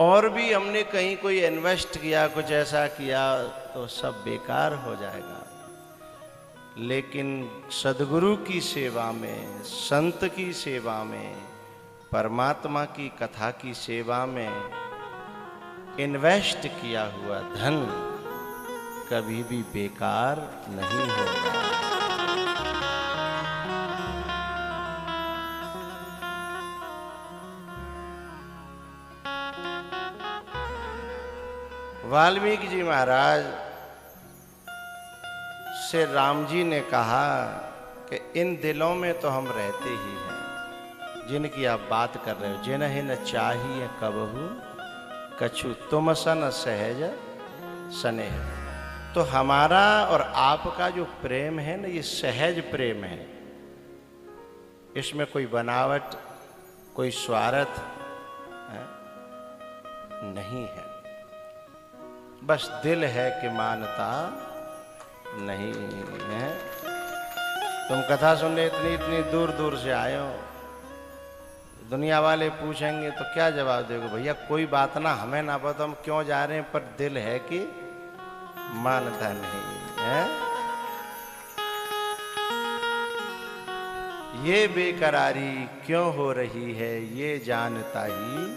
और भी हमने कहीं कोई इन्वेस्ट किया, कुछ ऐसा किया तो सब बेकार हो जाएगा। लेकिन सद्गुरु की सेवा में, संत की सेवा में, परमात्मा की कथा की सेवा में इन्वेस्ट किया हुआ धन कभी भी बेकार नहीं होगा। वाल्मीकि जी महाराज से राम जी ने कहा कि इन दिलों में तो हम रहते ही हैं जिनकी आप बात कर रहे हो। जिन्हें न चाहिए कबहू कछु तुम सन सहज स्नेह। तो हमारा और आपका जो प्रेम है ना, ये सहज प्रेम है। इसमें कोई बनावट, कोई स्वार्थ नहीं है। बस दिल है कि मानता नहीं है। तुम कथा सुनने इतनी इतनी दूर दूर से आए हो, दुनिया वाले पूछेंगे तो क्या जवाब दोगे? भैया कोई बात ना, हमें ना पता हम क्यों जा रहे हैं, पर दिल है कि मानता नहीं है। ये बेकरारी क्यों हो रही है, ये जानता ही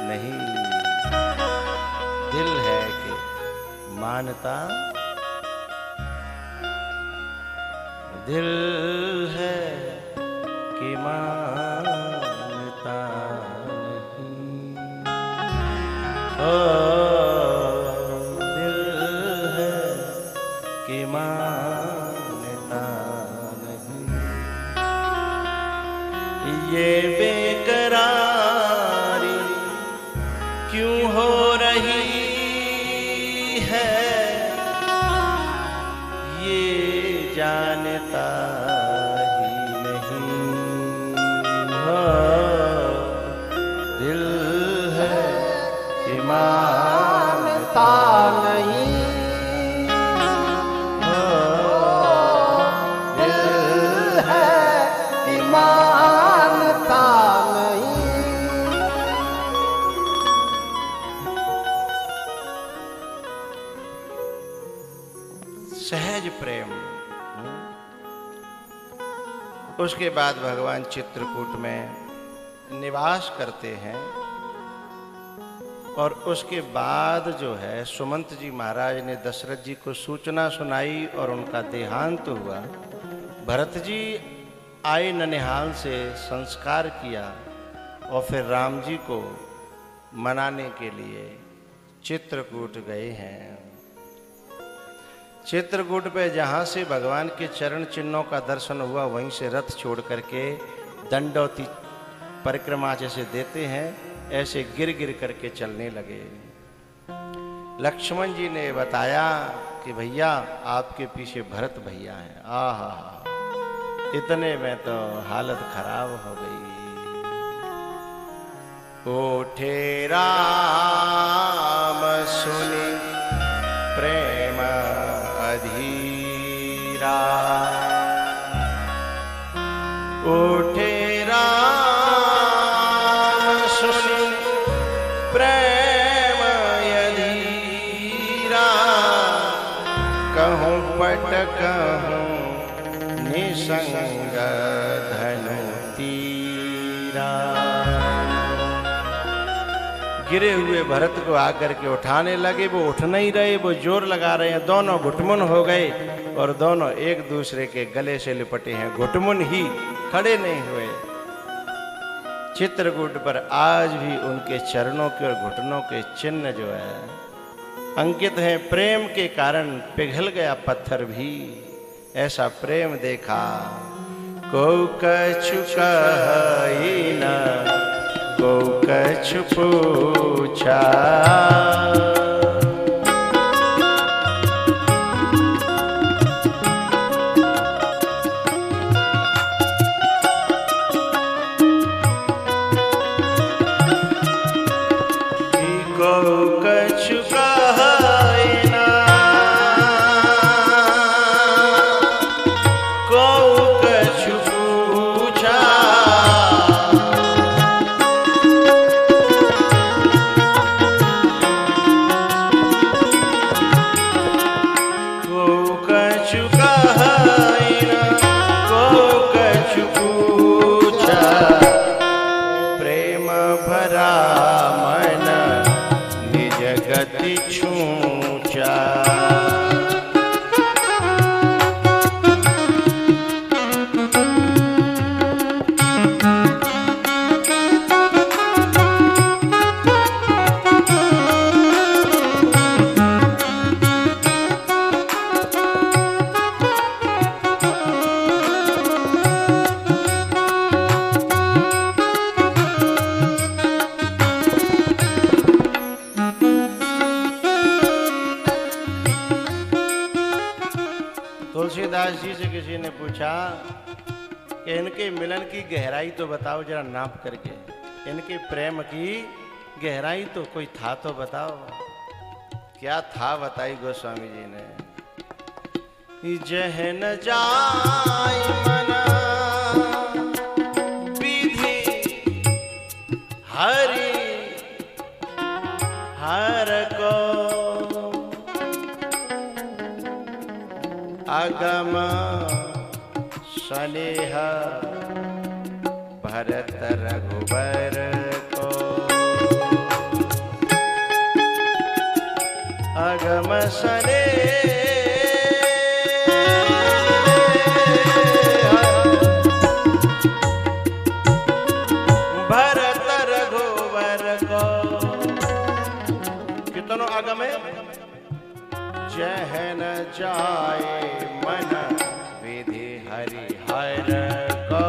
नहीं। दिल है कि मानता, दिल है कि मानता नहीं। ओ दिल है कि मानता नहीं। ये बेकरारी क्यों हो रही है, ये जानता ही नहीं। हो दिल है कि मानता नहीं। हो दिल है कि मानता नहीं। सहज प्रेम। उसके बाद भगवान चित्रकूट में निवास करते हैं और उसके बाद जो है सुमंत जी महाराज ने दशरथ जी को सूचना सुनाई और उनका देहांत हुआ। भरत जी आए ननिहाल से, संस्कार किया और फिर राम जी को मनाने के लिए चित्रकूट गए हैं। चित्रकूट पे जहाँ से भगवान के चरण चिन्हों का दर्शन हुआ, वहीं से रथ छोड़ करके दंडौती परिक्रमा जैसे देते हैं, ऐसे गिर गिर करके चलने लगे। लक्ष्मण जी ने बताया कि भैया आपके पीछे भरत भैया हैं। आहा, इतने में तो हालत खराब हो गई। ओठे राम सुनि प्रेम अधीरा, उठे राम सुनि प्रेम अधीरा, कहूँ पट कहूँ निसंग धनु तीरा। गिरे हुए भरत को आकर के उठाने लगे। वो उठ नहीं रहे, वो जोर लगा रहे हैं। दोनों घुटमुन हो गए और दोनों एक दूसरे के गले से लिपटे हैं, घुटमुन ही, खड़े नहीं हुए। चित्रकूट पर आज भी उनके चरणों के और घुटनों के चिन्ह जो है अंकित हैं। प्रेम के कारण पिघल गया पत्थर भी। ऐसा प्रेम देखा को कछु कहि न कछु पूछा। तुलसीदास जी से किसी ने पूछा कि इनके मिलन की गहराई तो बताओ जरा नाप करके, इनके प्रेम की गहराई तो कोई था तो बताओ। क्या था बताई गोस्वामी जी ने। जह न जाय मना विधि हरि हर को, अगम स्नेह भरत रघुबर को, अगम स्नेह भरत रघुबर को। कितनो अगम है। जह न जाए मन विधि हरिहर को,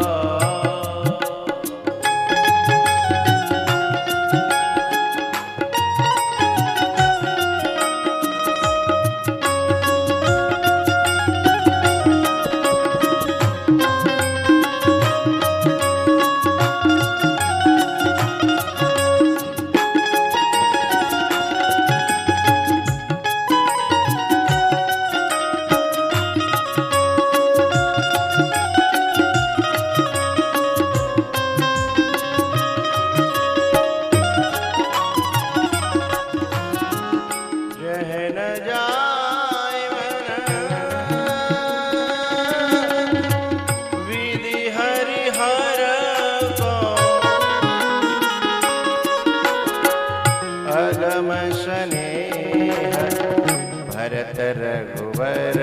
भरत रघुबर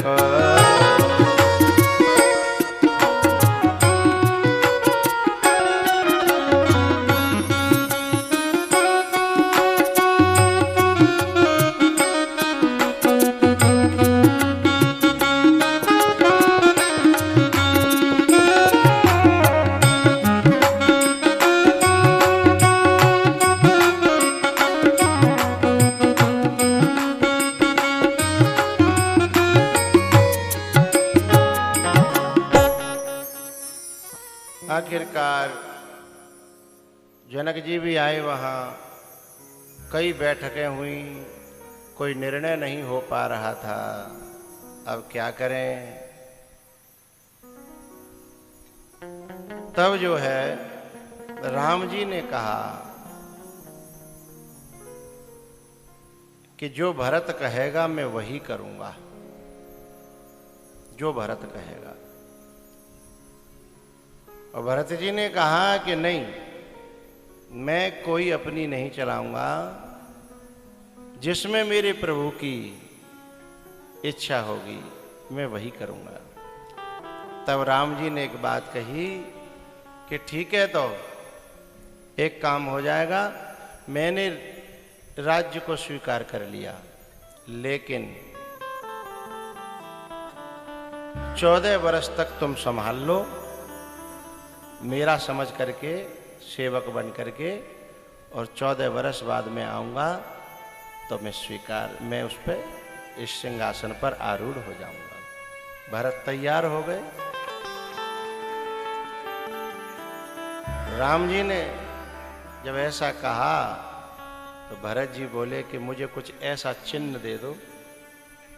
को। आखिरकार जनक जी भी आए वहाँ, कई बैठकें हुई, कोई निर्णय नहीं हो पा रहा था। अब क्या करें। तब जो है राम जी ने कहा कि जो भरत कहेगा मैं वही करूंगा, जो भरत कहेगा। और भरत जी ने कहा कि नहीं, मैं कोई अपनी नहीं चलाऊंगा, जिसमें मेरे प्रभु की इच्छा होगी मैं वही करूंगा। तब राम जी ने एक बात कही कि ठीक है, तो एक काम हो जाएगा, मैंने राज्य को स्वीकार कर लिया, लेकिन 14 वर्ष तक तुम संभाल लो, मेरा समझ करके सेवक बन करके, और 14 वर्ष बाद में आऊँगा तो मैं उस पर इस सिंहासन पर आरूढ़ हो जाऊंगा। भरत तैयार हो गए। राम जी ने जब ऐसा कहा तो भरत जी बोले कि मुझे कुछ ऐसा चिन्ह दे दो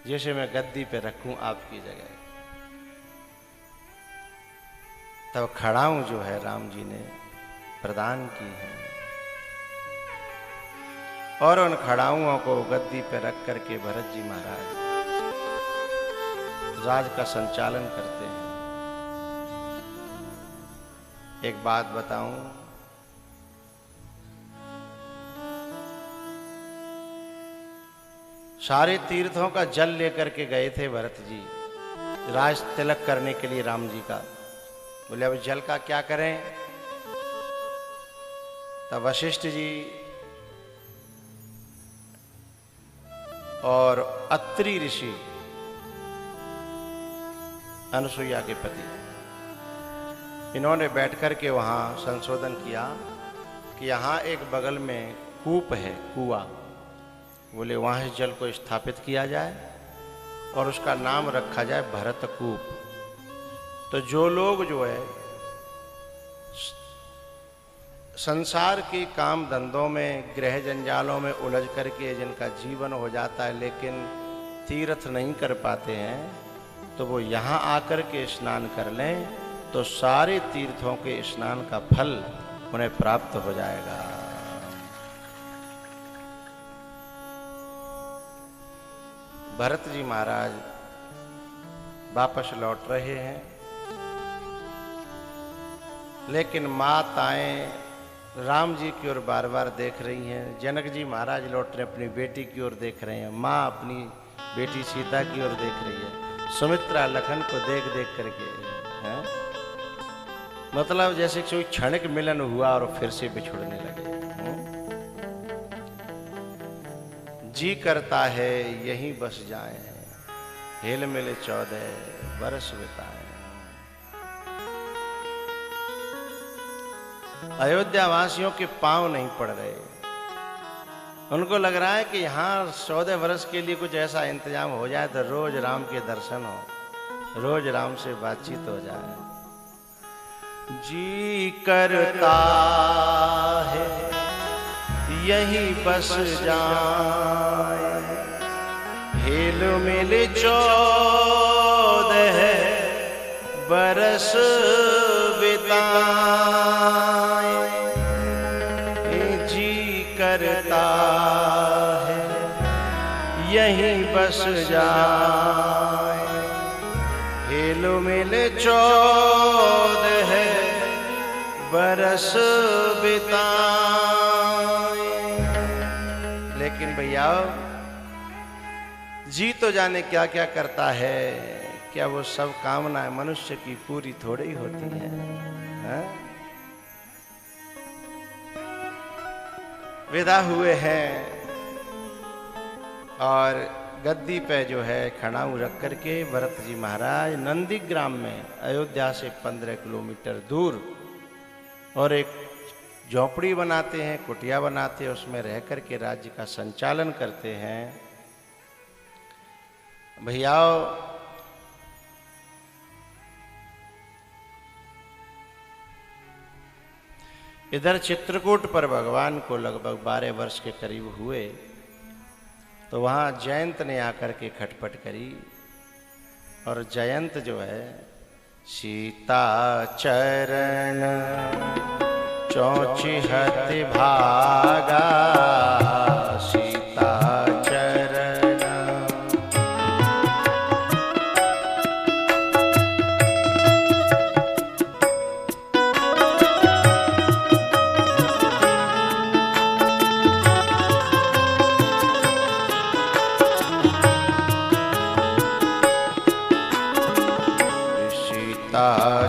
जिसे मैं गद्दी पे रखूं आपकी जगह। तब खड़ाऊं जो है राम जी ने प्रदान की है, और उन खड़ाऊओं को गद्दी पे रख करके भरत जी महाराज राज का संचालन करते हैं। एक बात बताऊं, सारे तीर्थों का जल लेकर के गए थे भरत जी राज तिलक करने के लिए राम जी का। बोले अब जल का क्या करें? तब वशिष्ठ जी और अत्रि ऋषि, अनुसुईया के पति, इन्होंने बैठकर के वहां संशोधन किया कि यहां एक बगल में कूप है, कुआं। बोले वहां से जल को स्थापित किया जाए और उसका नाम रखा जाए भरतकूप। तो जो लोग जो है संसार के काम धंधों में, गृह जंजालों में उलझ करके जिनका जीवन हो जाता है लेकिन तीर्थ नहीं कर पाते हैं, तो वो यहाँ आकर के स्नान कर लें तो सारे तीर्थों के स्नान का फल उन्हें प्राप्त हो जाएगा। भरत जी महाराज वापस लौट रहे हैं, लेकिन माताएं राम जी की ओर बार बार देख रही हैं। जनक जी महाराज लौट रहे अपनी बेटी की ओर देख रहे हैं, माँ अपनी बेटी सीता की ओर देख रही है, सुमित्रा लखन को देख देख करके है? मतलब जैसे कोई क्षणिक मिलन हुआ और फिर से बिछुड़ने लगे। जी करता है यहीं बस जाएं, हेल मिले 14 बरस बिताएं। अयोध्या वासियों के पांव नहीं पड़ रहे, उनको लग रहा है कि यहाँ 14 वर्ष के लिए कुछ ऐसा इंतजाम हो जाए तो रोज राम के दर्शन हो, रोज राम से बातचीत हो जाए। जी करता है यही बस जाए, हेल मिल 14 बरस बिताए। जी करता है यहीं बस जाए, हेल मिल 14 बरस बिताए। लेकिन भैया जी तो जाने क्या क्या करता है, क्या वो सब कामनाएं मनुष्य की पूरी थोड़ी होती हैं? विदा हुए हैं और गद्दी पे जो है खड़ाऊ रख करके भरत जी महाराज नंदीग्राम में, अयोध्या से 15 किलोमीटर दूर, और एक झोपड़ी बनाते हैं, कुटिया बनाते हैं, उसमें रह करके राज्य का संचालन करते हैं। भैयाओ इधर चित्रकूट पर भगवान को लगभग 12 वर्ष के करीब हुए, तो वहाँ जयंत ने आकर के खटपट करी, और जयंत जो है सीता चरण चौचिहत भागा, सीता चरण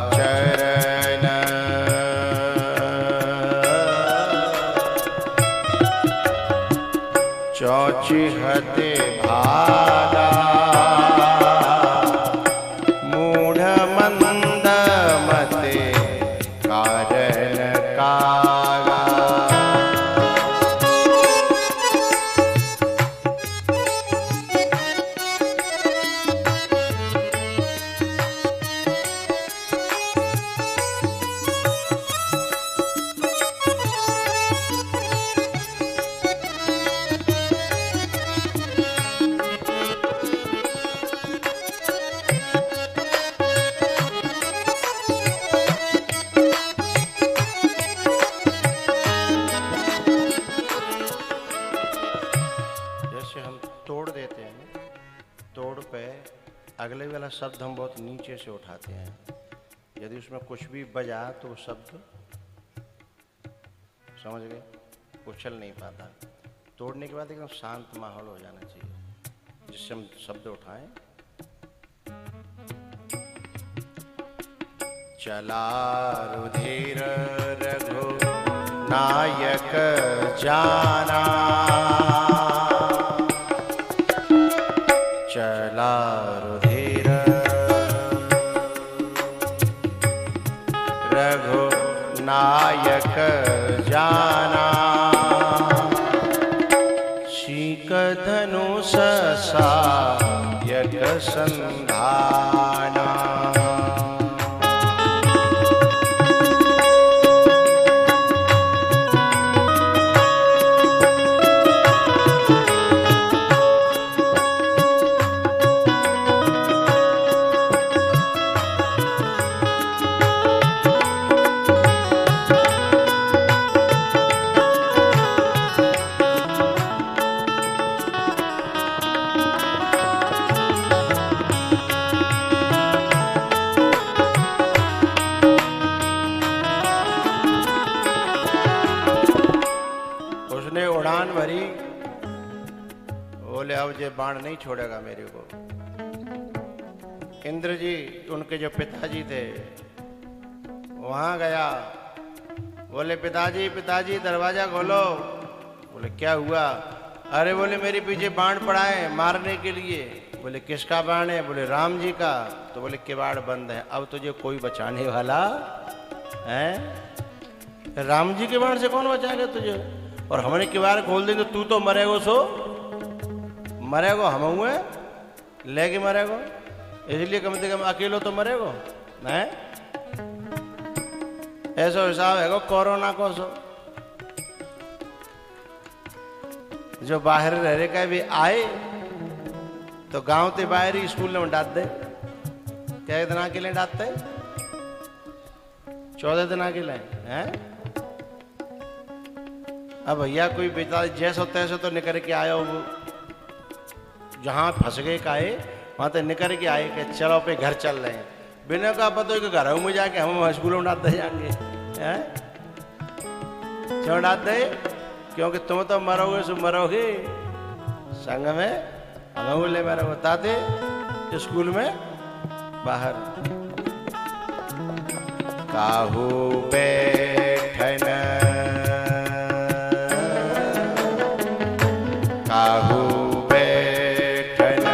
चरण चौचिहत भागा, मूढ़ मंद मते कारण का अगले वाला शब्द हम बहुत नीचे से उठाते हैं। यदि उसमें कुछ भी बजा तो वो शब्द, समझ गए, उछल नहीं पाता। तोड़ने के बाद एकदम शांत माहौल हो जाना चाहिए जिससे हम शब्द उठाएं। चला रुधिर रघु नायक जाना, चला रुधिर रघु नायक जाना, शीक धनुष सायक संधाना। उड़ान भरी, बोले अब ये बाण नहीं छोड़ेगा मेरे को। इंद्र जी, उनके जो पिताजी थे, वहां गया, बोले पिताजी पिताजी दरवाजा खोलो। बोले क्या हुआ? अरे बोले मेरे पीछे बाण पड़ा है मारने के लिए। बोले किसका बाण है? बोले राम जी का। तो बोले किवाड़ बंद है, अब तुझे कोई बचाने वाला है? राम जी के बाण से कौन बचाएगा तुझे? और हमने किवाड़ खोल देंगे तू तो मरेगो, सो मरेगो, हम हुए लेके मरेगो, इसलिए कम से कम अकेलो तो मरेगो नहीं। ऐसा हिसाब है कोरोना को। सो जो बाहर रह रहे का भी आए तो गांव ते बाहर ही स्कूल में डांट दे। क्या दिन के लिए डांटते? 14 दिन के लिए हैं। अब भैया कोई बेटा जैसे तैसे तो निकल के आया, वो जहाँ फंस गए काए वहाँ तो निकल के आए कि चलो पे घर चल रहे हैं। बिना का पता कि घर में जाके हम स्कूल में डांट दे जाएंगे हैं। क्यों डांट दे? क्योंकि तुम तो मरोगे सो मरोगे, संग में हम ले मेरे बताते स्कूल में बाहर। काहू बैठन काहू बैठन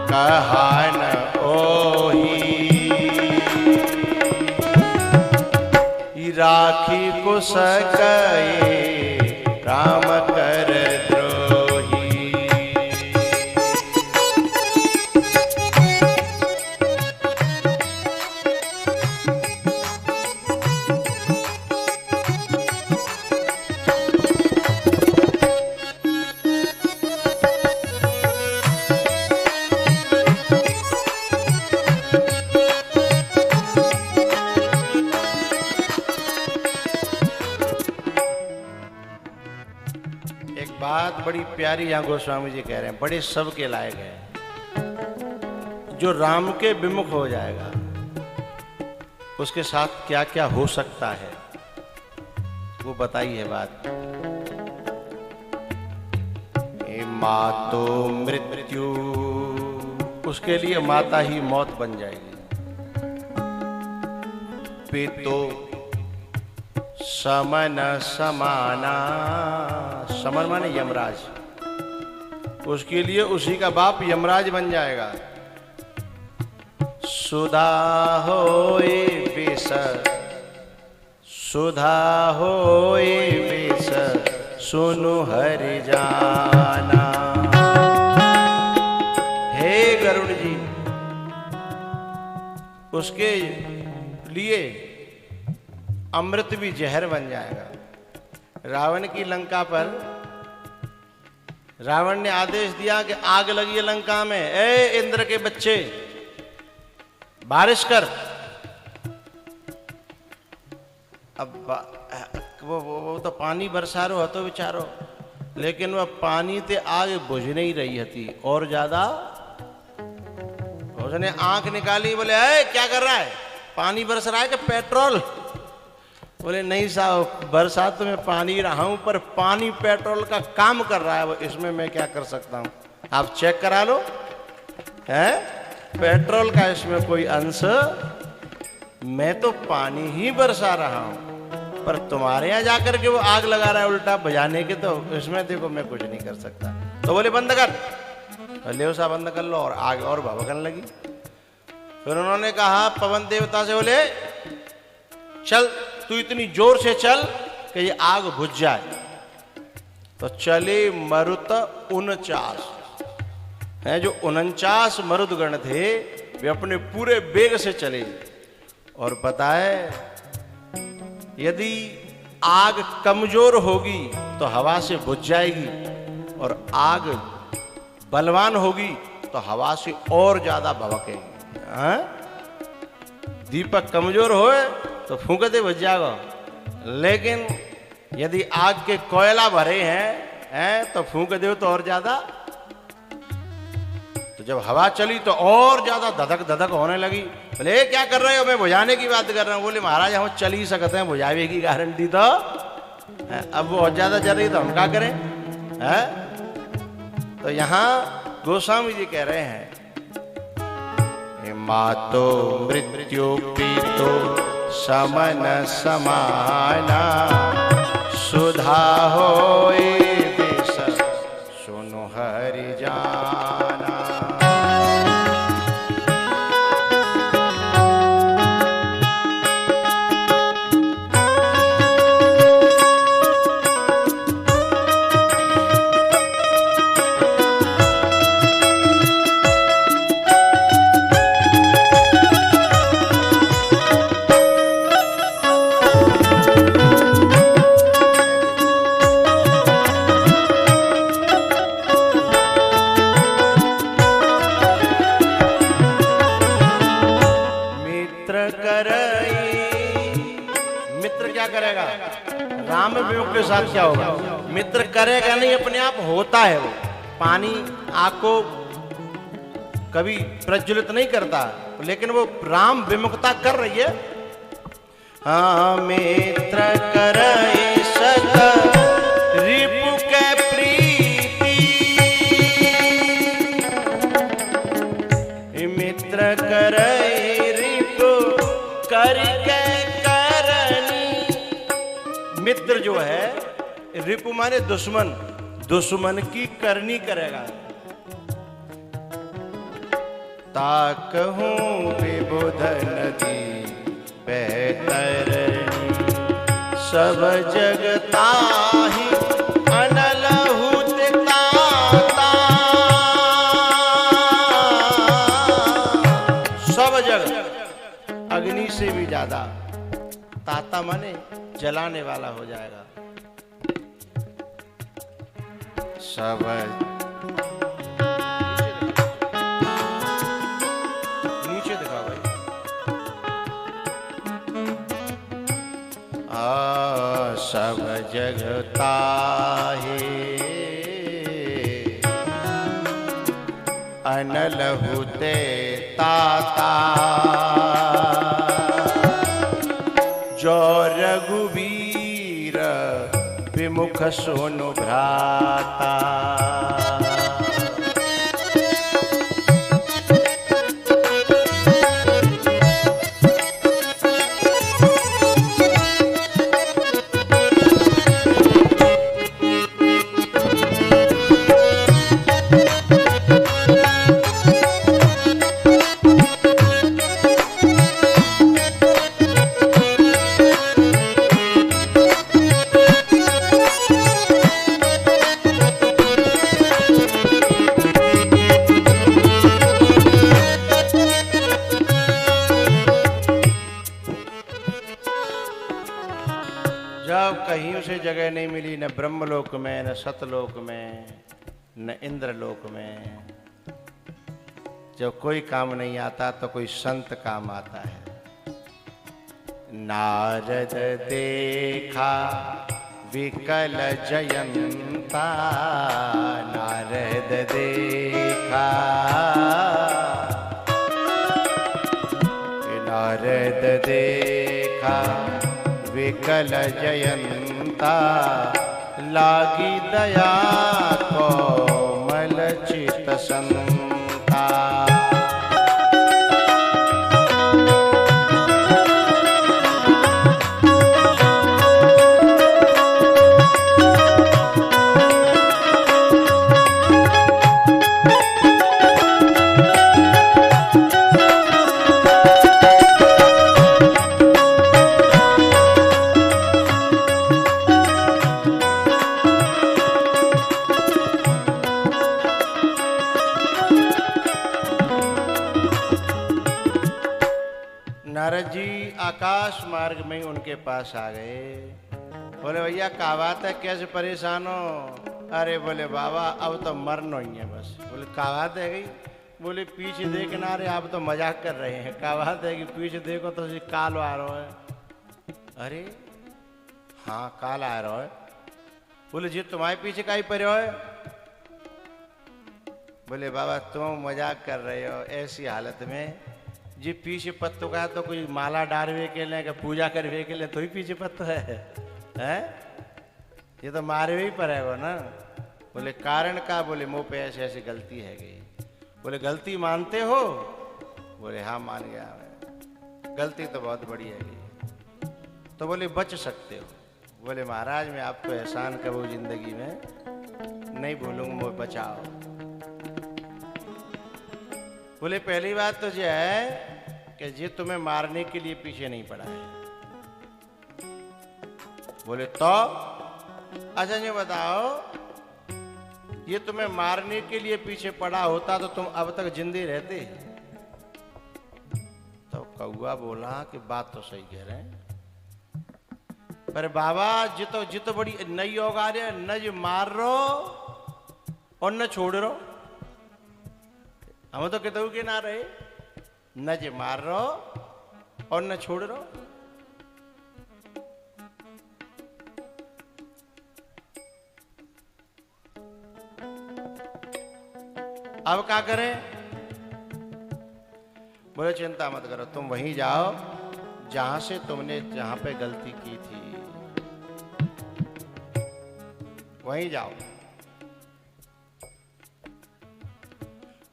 कहान ओही, राखी को सकए राम कर द्रोही। बात बड़ी प्यारी यहाँ गोस्वामी जी कह रहे हैं, बड़े सब के लायक है। जो राम के विमुख हो जाएगा उसके साथ क्या क्या हो सकता है वो बताइए बात। मातो मृत्यु, उसके लिए माता ही मौत बन जाएगी। पितो समन समाना, समन माने यमराज, उसके लिए उसी का बाप यमराज बन जाएगा। सुधा होए विष, सुधा होए विष सुनु हरि जाना। हे गरुड़ जी, उसके लिए अमृत भी जहर बन जाएगा। रावण की लंका पर रावण ने आदेश दिया कि आग लगी है लंका में, ए इंद्र के बच्चे बारिश कर। अब वो तो पानी बरसा रो हतो बेचारो, लेकिन वह पानी ते आग बुझ नहीं रही थी और ज्यादा हो उसने आंख निकाली, बोले अरे क्या कर रहा है, पानी बरस रहा है कि पेट्रोल? बोले नहीं साहब, बरसात में पानी रहा हूं, पर पानी पेट्रोल का काम कर रहा है, वो इसमें मैं क्या कर सकता हूं, आप चेक करा लो। है पेट्रोल का इसमें कोई अंश, मैं तो पानी ही बरसा रहा हूं, पर तुम्हारे यहां जाकर के वो आग लगा रहा है उल्टा बजाने के, तो इसमें देखो मैं कुछ नहीं कर सकता। तो बोले बंद कर, ले उसा बंद कर लो, और आग और भभकने लगी। फिर उन्होंने कहा पवन देवता से, बोले चल तू इतनी जोर से चल कि ये आग बुझ जाए। तो चले मरुत 49 हैं, जो 49 मरुदगण थे वे अपने पूरे वेग से चले, और बताए यदि आग कमजोर होगी तो हवा से बुझ जाएगी, और आग बलवान होगी तो हवा से और ज्यादा भभकेगी। हाँ? दीपक कमजोर होए तो फूंकते बुझ जाएगा, लेकिन यदि आग के कोयला भरे हैं तो फूंक दो तो और ज्यादा। तो जब हवा चली तो और ज्यादा धधक धधक होने लगी। बोले क्या कर रहे हो, मैं बुझाने की बात कर रहा हूँ। बोले महाराज हम चल ही सकते हैं, बुझावे की गारंटी तो अब वो और ज्यादा चल रही तो हम क्या करें। है? तो यहाँ गोस्वामी जी कह रहे हैं, मातो मृत्यु पीतो समन समाना, सुधा होए देश सुनो हरि जाना। राम विमुख के साथ क्या होगा, मित्र करेगा नहीं, अपने आप होता है। वो पानी आग को कभी प्रज्वलित नहीं करता, लेकिन वो राम विमुखता कर रही है। हाँ मित्र करे सत रिपु के प्रीति, मित्र करे रिपु करके। मित्र जो है, रिपु माने दुश्मन, दुश्मन की करनी करेगा। ताकहूं विबुध नदी बहतरनी, सब जगता ही अनल हुत ताता। सब जग अग्नि से भी ज्यादा, ताता माने जलाने वाला हो जाएगा। सब नीचे दिखाओ भाई। सब जगता है अनल हुते ताता, जो रघुवीर विमुख सोनु भ्राता। कहीं उसे जगह नहीं मिली, न ब्रह्मलोक में, न सतलोक में, न इंद्रलोक में। जब कोई काम नहीं आता तो कोई संत काम आता है। नारद देखा विकल जयंता, नारद देखा नारद देखा विकल जयंता, लागी दया कोमल चित संता। नारद जी आकाश मार्ग में ही उनके पास आ गए। बोले भैया क्या बात है, कैसे परेशान हो? अरे बोले बाबा अब तो मरना ही है बस। बोले क्या बात है गई? बोले पीछे देखना, अरे आप तो मजाक कर रहे हैं। क्या बात है कि पीछे देखो तो काल आ रहा है। अरे हाँ काल आ रहा है। बोले जी तुम्हारे पीछे का ही पड़े हो? बोले बाबा तुम मजाक कर रहे हो, ऐसी हालत में जी पीछे पत्तों का तो कोई माला डालवे के लिए, पूजा करवे के लिए तो ही पीछे पत्तो है, हैं? ये तो मारे ही पड़ेगा ना। बोले कारण का? बोले मुँह पे ऐसे ऐसी गलती है गई। बोले गलती मानते हो? बोले हाँ मान गया मैं, गलती तो बहुत बड़ी है गई। तो बोले बच सकते हो? बोले महाराज मैं आपको एहसान करूँ जिंदगी में नहीं भूलूंगा, मुझे बचाओ। बोले पहली बात तो ये है कि ये तुम्हें मारने के लिए पीछे नहीं पड़ा है। बोले तो अच्छा ये बताओ, ये तुम्हें मारने के लिए पीछे पड़ा होता तो तुम अब तक जिंदे रहते? तो कौआ बोला कि बात तो सही कह रहे हैं, पर बाबा जितो बड़ी नई होगा रे, न ये मार रो और न छोड़ रो। हम तो कहते के ना रहे, न जे मार रो और न छोड़ रो। अब क्या करें? बोले चिंता मत करो, तुम वहीं जाओ जहां से तुमने जहां पे गलती की थी, वहीं जाओ।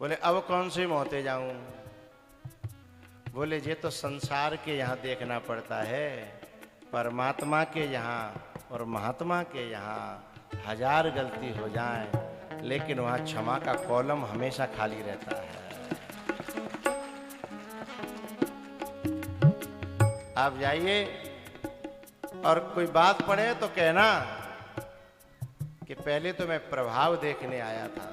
बोले अब कौन से मोहते जाऊं? बोले ये तो संसार के यहाँ देखना पड़ता है, परमात्मा के यहाँ और महात्मा के यहाँ 1000 गलती हो जाए लेकिन वहाँ क्षमा का कॉलम हमेशा खाली रहता है। आप जाइए और कोई बात पड़े तो कहना कि पहले तो मैं प्रभाव देखने आया था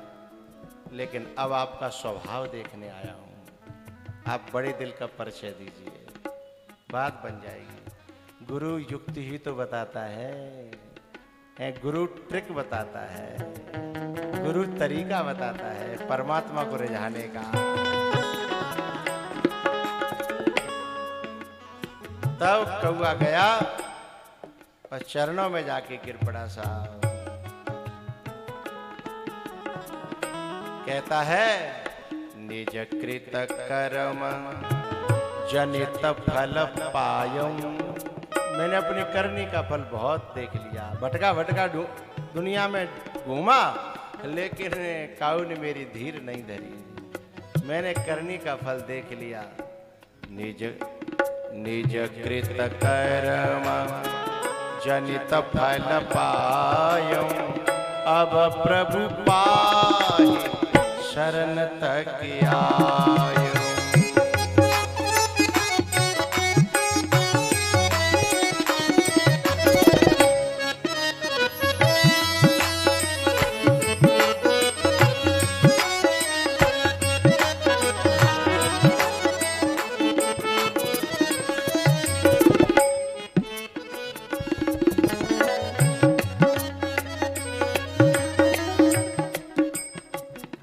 लेकिन अब आपका स्वभाव देखने आया हूं। आप बड़े दिल का परिचय दीजिए, बात बन जाएगी। गुरु युक्ति ही तो बताता है, गुरु ट्रिक बताता है, गुरु तरीका बताता है परमात्मा को रिझाने का। तब कौआ गया और चरणों में जाके गिर पड़ा साहब। कहता है निज कृत कर्म जनित फल पायम। मैंने अपनी करनी का फल बहुत देख लिया, भटका भटका दुनिया में घूमा लेकिन काऊ ने मेरी धीर नहीं धरी। मैंने करनी का फल देख लिया। निज कृत कर्म जनित फल पायम, अब प्रभु पाहि शरण तक आयो।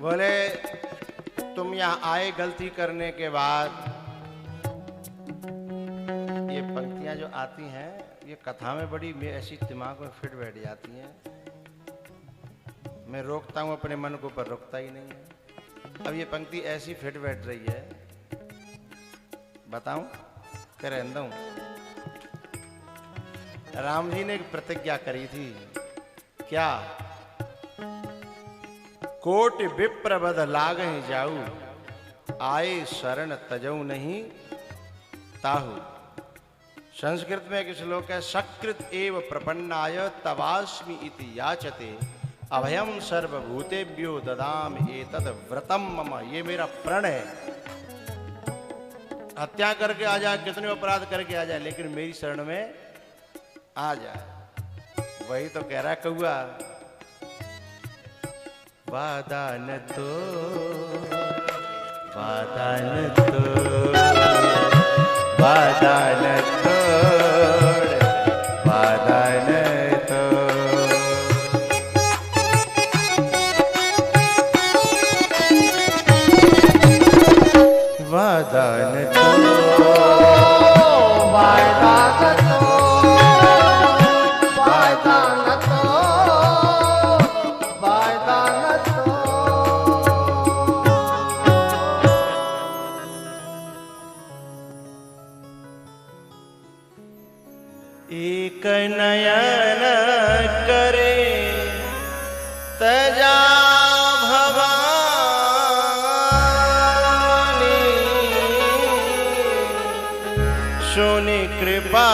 बोले तुम यहाँ आए गलती करने के बाद, ये पंक्तियां जो आती हैं ये कथा में बड़ी ऐसी दिमाग में फिट बैठ जाती हैं। मैं रोकता हूँ अपने मन को पर रुकता ही नहीं है। अब ये पंक्ति ऐसी फिट बैठ रही है, बताऊं? कह दऊं। राम जी ने एक प्रतिज्ञा करी थी, क्या? कोटि विप्र बध लागहि जाऊ, आए शरण तजऊ नहीं ताहू। संस्कृत में एक श्लोक है, सकृत एव प्रपन्नाय तवास्मि इति याचते, अभयम सर्वभूतेभ्यो ददाम एतद व्रतम मम। ये मेरा प्रण है, हत्या करके आ जाए, कितने अपराध करके आ जाए, लेकिन मेरी शरण में आ जाए। वही तो कह रहा कौआ, वादा न तो वादा न तो वादा न तोड़, वादा न वादा न तो वादा न तो वादा न तो वादा न तो। एक नयन करे तजा सोनी कृपा